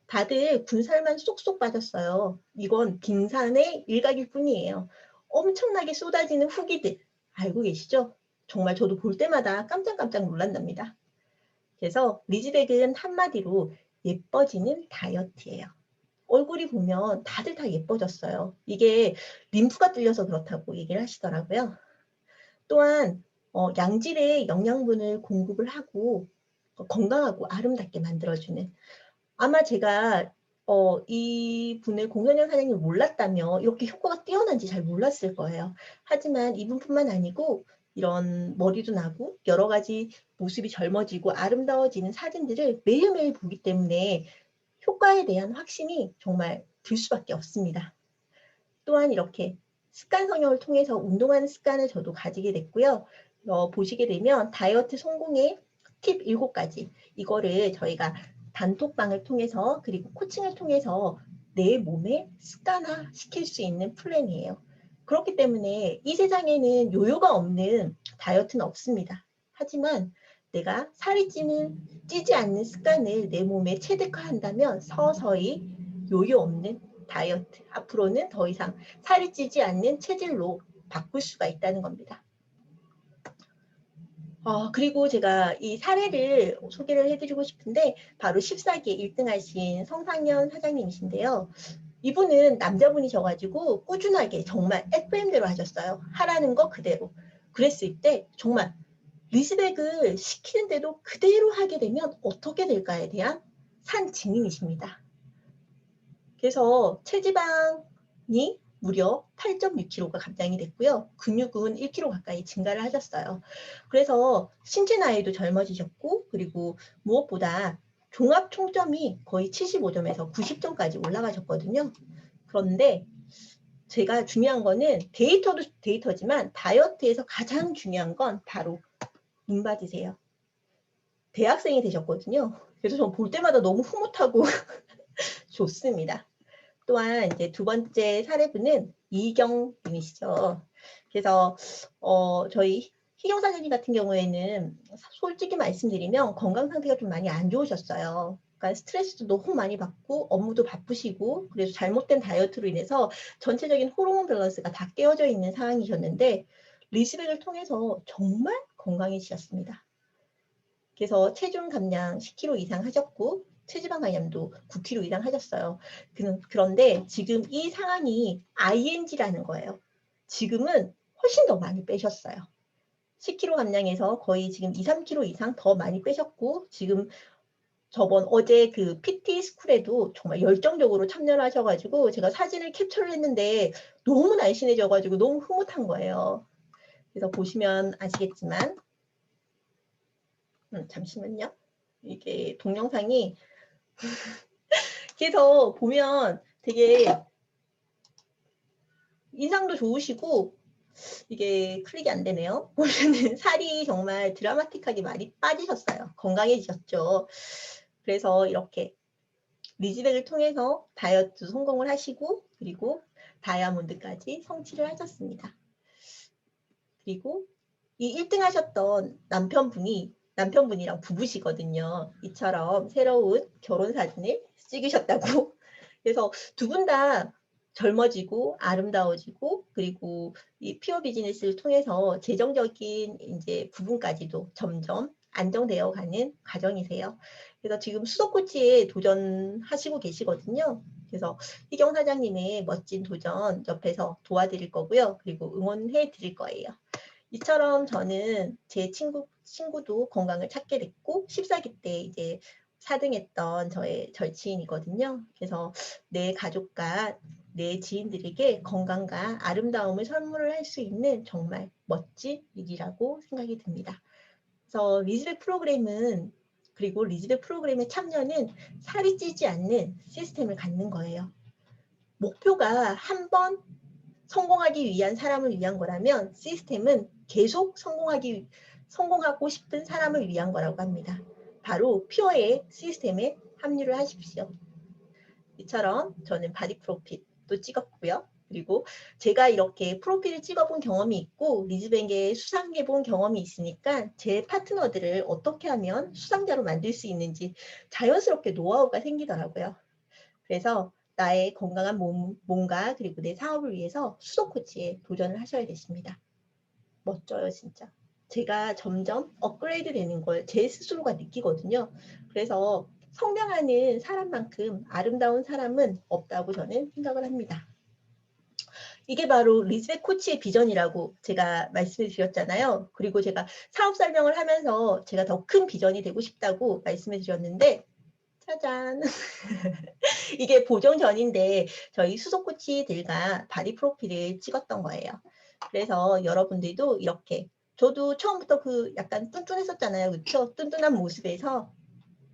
다들 군살만 쏙쏙 빠졌어요. 이건 빙산의 일각일 뿐이에요. 엄청나게 쏟아지는 후기들 알고 계시죠? 정말 저도 볼 때마다 깜짝깜짝 놀란답니다. 그래서 리즈백은 한마디로 예뻐지는 다이어트예요. 얼굴이 보면 다들 다 예뻐졌어요. 이게 림프가 뚫려서 그렇다고 얘기를 하시더라고요. 또한 양질의 영양분을 공급을 하고 건강하고 아름답게 만들어주는 아마 제가 이 분을 공연영 사장님을 몰랐다면 이렇게 효과가 뛰어난지 잘 몰랐을 거예요. 하지만 이분뿐만 아니고 이런 머리도 나고 여러 가지 모습이 젊어지고 아름다워지는 사진들을 매일매일 보기 때문에 효과에 대한 확신이 정말 들 수밖에 없습니다. 또한 이렇게 습관 성형을 통해서 운동하는 습관을 저도 가지게 됐고요. 보시게 되면 다이어트 성공의 팁 7가지, 이거를 저희가 단톡방을 통해서 그리고 코칭을 통해서 내 몸에 습관화 시킬 수 있는 플랜이에요. 그렇기 때문에 이 세상에는 요요가 없는 다이어트는 없습니다. 하지만 내가 살이 찌지 않는 습관을 내 몸에 체득화한다면 서서히 요요 없는 다이어트, 앞으로는 더 이상 살이 찌지 않는 체질로 바꿀 수가 있다는 겁니다. 그리고 제가 이 사례를 소개를 해드리고 싶은데 바로 14기에 1등 하신 성상현 사장님이신데요. 이분은 남자분이셔가지고 꾸준하게 정말 FM대로 하셨어요. 하라는 거 그대로. 그랬을 때 정말 리즈백을 시키는데도 그대로 하게 되면 어떻게 될까에 대한 산 증인이십니다. 그래서 체지방이 무려 8.6kg가 감량이 됐고요. 근육은 1kg 가까이 증가를 하셨어요. 그래서 신체 나이도 젊어지셨고, 그리고 무엇보다 종합 총점이 거의 75점에서 90점까지 올라가셨거든요. 그런데 제가 중요한 거는 데이터도 데이터지만 다이어트에서 가장 중요한 건 바로 눈바디세요. 대학생이 되셨거든요. 그래서 전 볼 때마다 너무 흐뭇하고 좋습니다. 또한 이제 두 번째 사례분은 이경 님이시죠. 그래서 저희 희경 사장님 같은 경우에는 솔직히 말씀드리면 건강 상태가 좀 많이 안 좋으셨어요. 그러니까 스트레스도 너무 많이 받고 업무도 바쁘시고 그래서 잘못된 다이어트로 인해서 전체적인 호르몬 밸런스가 다 깨어져 있는 상황이셨는데 리즈백을 통해서 정말 건강해지셨습니다. 그래서 체중 감량 10kg 이상 하셨고 체지방 감량도 9kg 이상 하셨어요. 그런데 지금 이 상황이 ING라는 거예요. 지금은 훨씬 더 많이 빼셨어요. 10kg 감량에서 거의 지금 2, 3kg 이상 더 많이 빼셨고 지금 어제 그 PT 스쿨에도 정말 열정적으로 참여를 하셔가지고 제가 사진을 캡처를 했는데 너무 날씬해져가지고 너무 흐뭇한 거예요. 그래서 보시면 아시겠지만 잠시만요. 이게 동영상이 그래서 보면 되게 인상도 좋으시고 이게 클릭이 안 되네요. 보면은 살이 정말 드라마틱하게 많이 빠지셨어요. 건강해지셨죠. 그래서 이렇게 리즈백을 통해서 다이어트 성공을 하시고 그리고 다이아몬드까지 성취를 하셨습니다. 그리고 이 1등 하셨던 남편분이랑 부부시거든요. 이처럼 새로운 결혼 사진을 찍으셨다고. 그래서 두 분 다 젊어지고 아름다워지고 그리고 이 피어 비즈니스를 통해서 재정적인 이제 부분까지도 점점 안정되어 가는 과정이세요. 그래서 지금 수석 코치에 도전하시고 계시거든요. 그래서 희경 사장님의 멋진 도전 옆에서 도와드릴 거고요. 그리고 응원해 드릴 거예요. 이처럼 저는 제 친구도 건강을 찾게 됐고 14기 때 이제 4등했던 저의 절친이거든요. 그래서 내 가족과 내 지인들에게 건강과 아름다움을 선물을 할 수 있는 정말 멋진 일이라고 생각이 듭니다. 그래서 리즈백 프로그램은 그리고 리즈백 프로그램의 참여는 살이 찌지 않는 시스템을 갖는 거예요. 목표가 한 번 성공하기 위한 사람을 위한 거라면 시스템은 계속 성공하고 싶은 사람을 위한 거라고 합니다. 바로 퓨어의 시스템에 합류를 하십시오. 이처럼 저는 바디 프로필도 찍었고요. 그리고 제가 이렇게 프로필을 찍어본 경험이 있고 리즈백에 수상해 본 경험이 있으니까 제 파트너들을 어떻게 하면 수상자로 만들 수 있는지 자연스럽게 노하우가 생기더라고요. 그래서 나의 건강한 몸과 그리고 내 사업을 위해서 수석 코치에 도전을 하셔야 되십니다. 멋져요, 진짜. 제가 점점 업그레이드 되는 걸 제 스스로가 느끼거든요. 그래서 성장하는 사람만큼 아름다운 사람은 없다고 저는 생각을 합니다. 이게 바로 리즈백 코치의 비전이라고 제가 말씀을 드렸잖아요. 그리고 제가 사업 설명을 하면서 제가 더 큰 비전이 되고 싶다고 말씀을 드렸는데 짜잔. 이게 보정 전인데 저희 수석 코치들과 바디 프로필을 찍었던 거예요. 그래서 여러분들도 이렇게 저도 처음부터 그 약간 뚠뚠했었잖아요. 그렇죠? 뚠뚠한 모습에서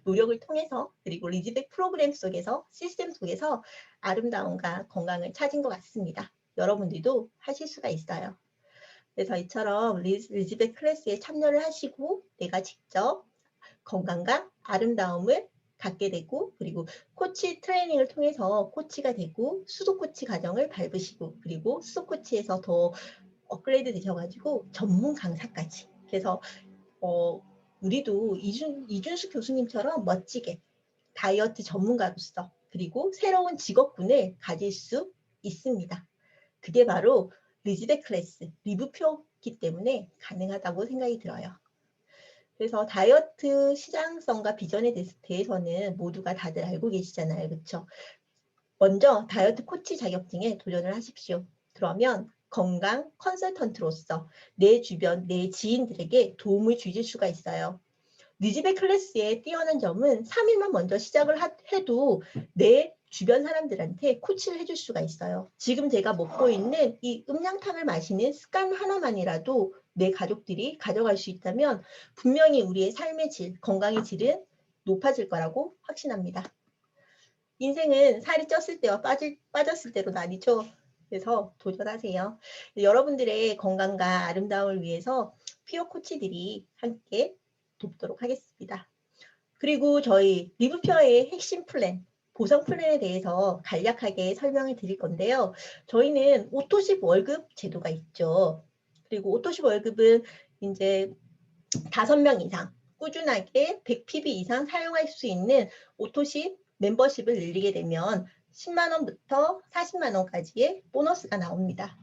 노력을 통해서 그리고 리즈백 프로그램 속에서 시스템 속에서 아름다움과 건강을 찾은 것 같습니다. 여러분들도 하실 수가 있어요. 그래서 이처럼 리즈백 클래스에 참여를 하시고 내가 직접 건강과 아름다움을 갖게 되고 그리고 코치 트레이닝을 통해서 코치가 되고 수도 코치 과정을 밟으시고 그리고 수도 코치에서 더 업그레이드 되셔가지고 전문 강사까지. 그래서 우리도 이준수 교수님처럼 멋지게 다이어트 전문가로서 그리고 새로운 직업군을 가질 수 있습니다. 그게 바로 리즈백 클래스, 리브표기 때문에 가능하다고 생각이 들어요. 그래서 다이어트 시장성과 비전에 대해서는 모두가 다들 알고 계시잖아요. 그렇죠? 먼저 다이어트 코치 자격증에 도전을 하십시오. 그러면 건강 컨설턴트로서 내 주변, 내 지인들에게 도움을 주실 수가 있어요. 리즈백 클래스의 뛰어난 점은 3일만 먼저 시작을 해도 내 주변 사람들한테 코치를 해줄 수가 있어요. 지금 제가 먹고 있는 이 음량탕을 마시는 습관 하나만이라도 내 가족들이 가져갈 수 있다면 분명히 우리의 삶의 질, 건강의 질은 높아질 거라고 확신합니다. 인생은 살이 쪘을 때와 빠졌을 때로 나뉘죠. 그래서 도전하세요. 여러분들의 건강과 아름다움을 위해서 피어 코치들이 함께 돕도록 하겠습니다. 그리고 저희 리브피어의 핵심 플랜, 보상 플랜에 대해서 간략하게 설명을 드릴 건데요. 저희는 오토십 월급 제도가 있죠. 그리고 오토십 월급은 이제 5명 이상 꾸준하게 100PB 이상 사용할 수 있는 오토십 멤버십을 늘리게 되면 10만 원부터 40만 원까지의 보너스가 나옵니다.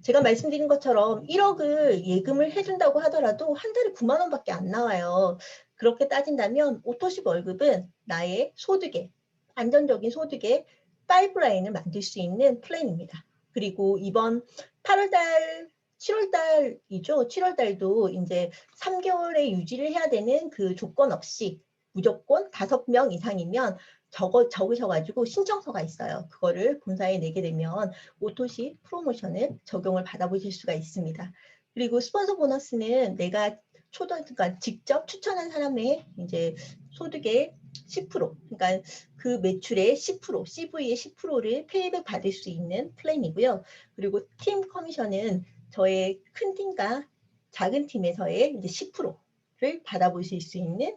제가 말씀드린 것처럼 1억을 예금을 해준다고 하더라도 한 달에 9만 원밖에 안 나와요. 그렇게 따진다면 오토십 월급은 나의 소득에, 안정적인 소득의 파이프라인을 만들 수 있는 플랜입니다. 그리고 이번 8월달, 7월달이죠. 7월달도 이제 3개월에 유지를 해야 되는 그 조건 없이 무조건 5명 이상이면 적으셔가지고 신청서가 있어요. 그거를 본사에 내게 되면 오토십 프로모션을 적용을 받아보실 수가 있습니다. 그리고 스폰서 보너스는 내가 그러니까 직접 추천한 사람의 이제 소득의 10%, 그러니까 그 매출의 10%, CV의 10%를 페이백 받을 수 있는 플랜이고요. 그리고 팀 커미션은 저의 큰 팀과 작은 팀에서의 이제 10%를 받아보실 수 있는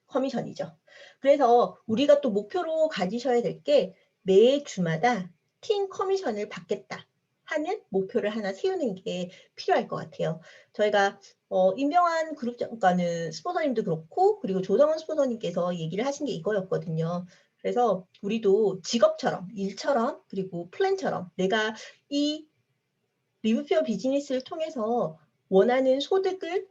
커미션이죠. 그래서 우리가 또 목표로 가지셔야 될 게 매 주마다 팀 커미션을 받겠다 하는 목표를 하나 세우는 게 필요할 것 같아요. 저희가 임병환 그룹장과는 스포너님도 그렇고 그리고 조성원 스포너님께서 얘기를 하신 게 이거였거든요. 그래서 우리도 직업처럼 일처럼 그리고 플랜처럼 내가 이 리브피어 비즈니스를 통해서 원하는 소득을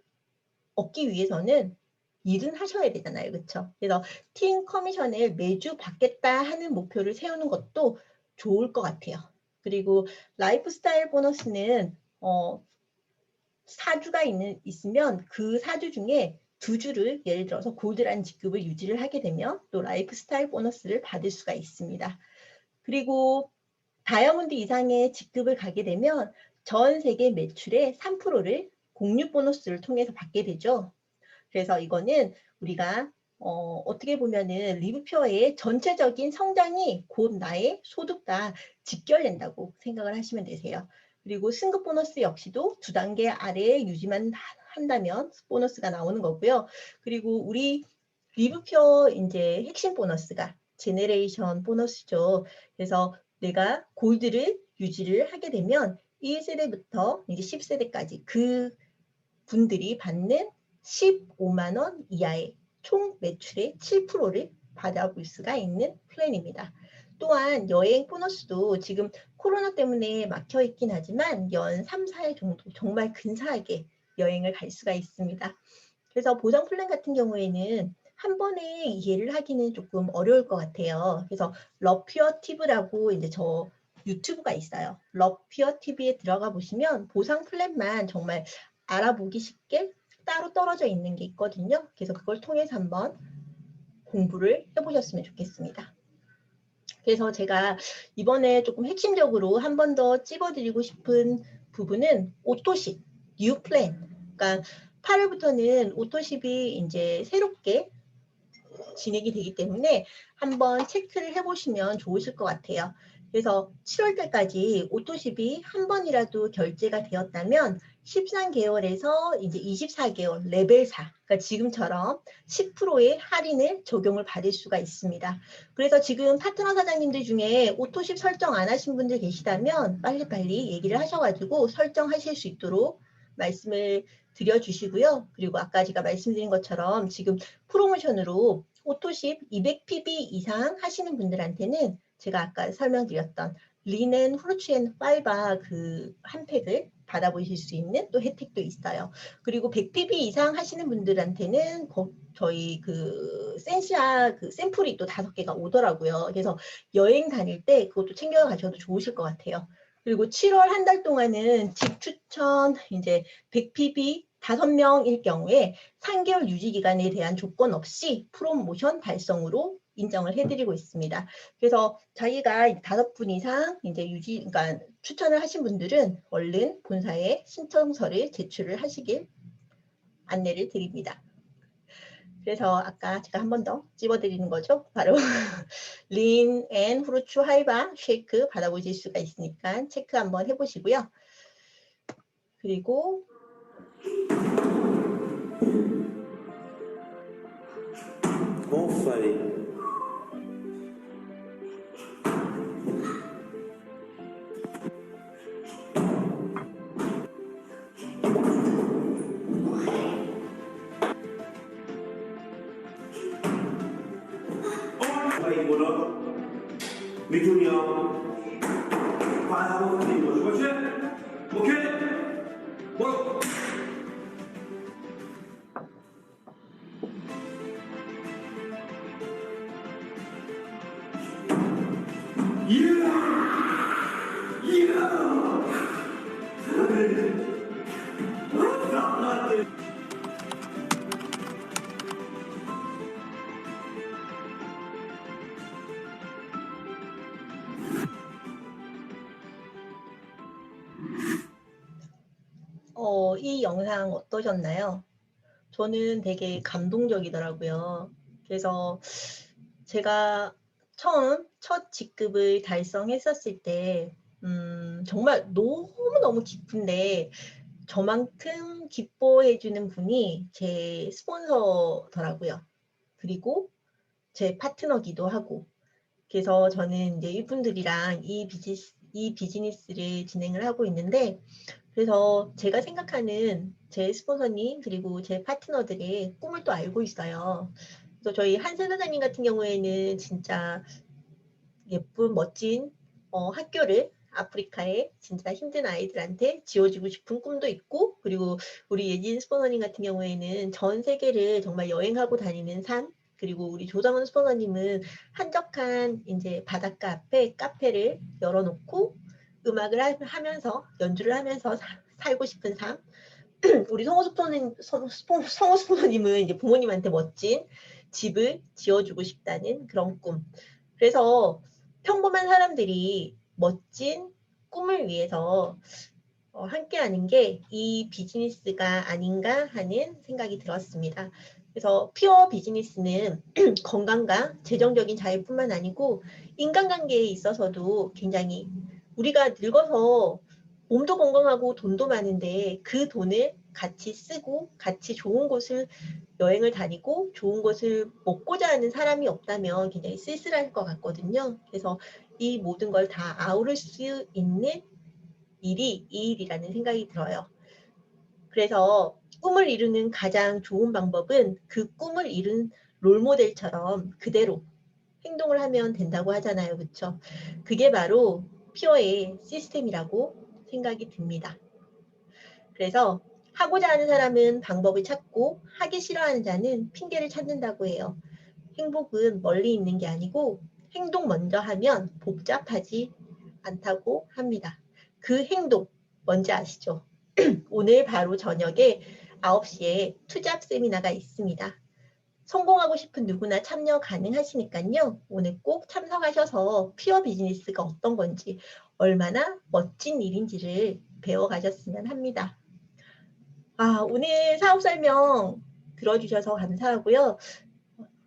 얻기 위해서는 일은 하셔야 되잖아요. 그렇죠? 그래서 팀 커미션을 매주 받겠다 하는 목표를 세우는 것도 좋을 것 같아요. 그리고 라이프스타일 보너스는 4주가 있으면 그 4주 중에 2주를 예를 들어서 골드라는 직급을 유지를 하게 되면 또 라이프스타일 보너스를 받을 수가 있습니다. 그리고 다이아몬드 이상의 직급을 가게 되면 전 세계 매출의 3%를 공유 보너스를 통해서 받게 되죠. 그래서 이거는 우리가 어떻게 보면은 리브표어의 전체적인 성장이 곧 나의 소득과 직결된다고 생각을 하시면 되세요. 그리고 승급 보너스 역시도 2단계 아래에 유지만 한다면 보너스가 나오는 거고요. 그리고 우리 리브표어 이제 핵심 보너스가 제네레이션 보너스죠. 그래서 내가 골드를 유지를 하게 되면 1세대부터 이제 10세대까지 그 분들이 받는 15만 원 이하의 총 매출의 7%를 받아볼 수가 있는 플랜입니다. 또한 여행 보너스도 지금 코로나 때문에 막혀 있긴 하지만 연 3, 4일 정도 정말 근사하게 여행을 갈 수가 있습니다. 그래서 보상 플랜 같은 경우에는 한 번에 이해를 하기는 조금 어려울 것 같아요. 그래서 러퓨어 팁이라고 이제 저 유튜브가 있어요. 러퓨어 TV에 들어가 보시면 보상 플랜만 정말 알아보기 쉽게 따로 떨어져 있는 게 있거든요. 그래서 그걸 통해서 한번 공부를 해보셨으면 좋겠습니다. 그래서 제가 이번에 조금 핵심적으로 한 번 더 찝어드리고 싶은 부분은 오토십, 뉴 플랜. 그러니까 8월부터는 오토십이 이제 새롭게 진행이 되기 때문에 한번 체크를 해보시면 좋으실 것 같아요. 그래서 7월 달까지 오토십이 한 번이라도 결제가 되었다면 13개월에서 이제 24개월 레벨 4, 그러니까 지금처럼 10%의 할인을 적용을 받을 수가 있습니다. 그래서 지금 파트너 사장님들 중에 오토십 설정 안 하신 분들 계시다면 빨리빨리 얘기를 하셔가지고 설정하실 수 있도록 말씀을 드려주시고요. 그리고 아까 제가 말씀드린 것처럼 지금 프로모션으로 오토십 200pb 이상 하시는 분들한테는 제가 아까 설명드렸던 린앤 후르츠앤 파이바 그 한 팩을 받아보실 수 있는 또 혜택도 있어요. 그리고 100pb 이상 하시는 분들한테는 저희 그 센시아 그 샘플이 또 5개가 오더라고요. 그래서 여행 다닐 때 그것도 챙겨 가셔도 좋으실 것 같아요. 그리고 7월 한 달 동안은 집 추천 이제 100pb 5명일 경우에 3개월 유지 기간에 대한 조건 없이 프로모션 달성으로 인정을 해드리고 있습니다. 그래서 저희가 5분 이상 이제 그러니까 추천을 하신 분들은 얼른 본사에 신청서를 제출을 하시길 안내를 드립니다. 그래서 아까 제가 한 번 더 찝어드리는 거죠. 바로 린 앤 후르츠 하이바 쉐이크 받아보실 수가 있으니까 체크 한번 해보시고요. 그리고 미준이 형 반하고 가는 거지 그렇지? 오케이? 뭐? 이 영상 어떠셨나요? 저는 되게 감동적이더라고요. 그래서 제가 첫 직급을 달성했었을 때 정말 너무너무 기쁜데 저만큼 기뻐해주는 분이 제 스폰서더라고요. 그리고 제 파트너기도 하고 그래서 저는 이제 이분들이랑 이 비즈니스를 진행을 하고 있는데 그래서 제가 생각하는 제 스폰서님 그리고 제 파트너들의 꿈을 또 알고 있어요. 그래서 저희 한세 사장님 같은 경우에는 진짜 예쁜 멋진 학교를 아프리카에 진짜 힘든 아이들한테 지어주고 싶은 꿈도 있고 그리고 우리 예진 스폰서님 같은 경우에는 전 세계를 정말 여행하고 다니는 삶 그리고 우리 조정은 스폰서님은 한적한 이제 바닷가 앞에 카페를 열어놓고 음악을 하면서 연주를 하면서 살고 싶은 삶 우리 성호 스폰서님은 이제 부모님한테 멋진 집을 지어주고 싶다는 그런 꿈 그래서 평범한 사람들이 멋진 꿈을 위해서 함께하는 게 이 비즈니스가 아닌가 하는 생각이 들었습니다. 그래서 퓨어 비즈니스는 건강과 재정적인 자유뿐만 아니고 인간관계에 있어서도 굉장히 우리가 늙어서 몸도 건강하고 돈도 많은데 그 돈을 같이 쓰고 같이 좋은 곳을 여행을 다니고 좋은 것을 먹고자 하는 사람이 없다면 굉장히 쓸쓸할 것 같거든요. 그래서 이 모든 걸 다 아우를 수 있는 일이 이 일이라는 생각이 들어요. 그래서 꿈을 이루는 가장 좋은 방법은 그 꿈을 이룬 롤모델처럼 그대로 행동을 하면 된다고 하잖아요. 그렇죠? 그게 바로 피어의 시스템이라고 생각이 듭니다. 그래서 하고자 하는 사람은 방법을 찾고 하기 싫어하는 자는 핑계를 찾는다고 해요. 행복은 멀리 있는 게 아니고 행동 먼저 하면 복잡하지 않다고 합니다. 그 행동 뭔지 아시죠? 오늘 바로 저녁에 9시에 투잡 세미나가 있습니다. 성공하고 싶은 누구나 참여 가능하시니까요. 오늘 꼭 참석하셔서 퓨어 비즈니스가 어떤 건지 얼마나 멋진 일인지를 배워가셨으면 합니다. 오늘 사업 설명 들어주셔서 감사하고요.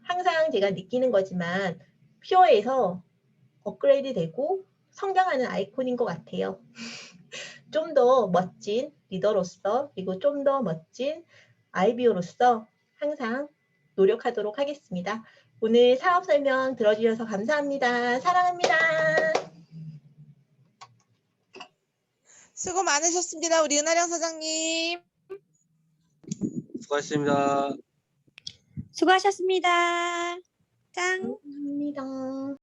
항상 제가 느끼는 거지만 퓨어에서 업그레이드 되고 성장하는 아이콘인 것 같아요. 좀 더 멋진 리더로서 그리고 좀 더 멋진 IBO로서 항상 노력하도록 하겠습니다. 오늘 사업 설명 들어주셔서 감사합니다. 사랑합니다. 수고 많으셨습니다. 우리 은하령 사장님. 수고하셨습니다. 수고하셨습니다. 짱! 감사합니다.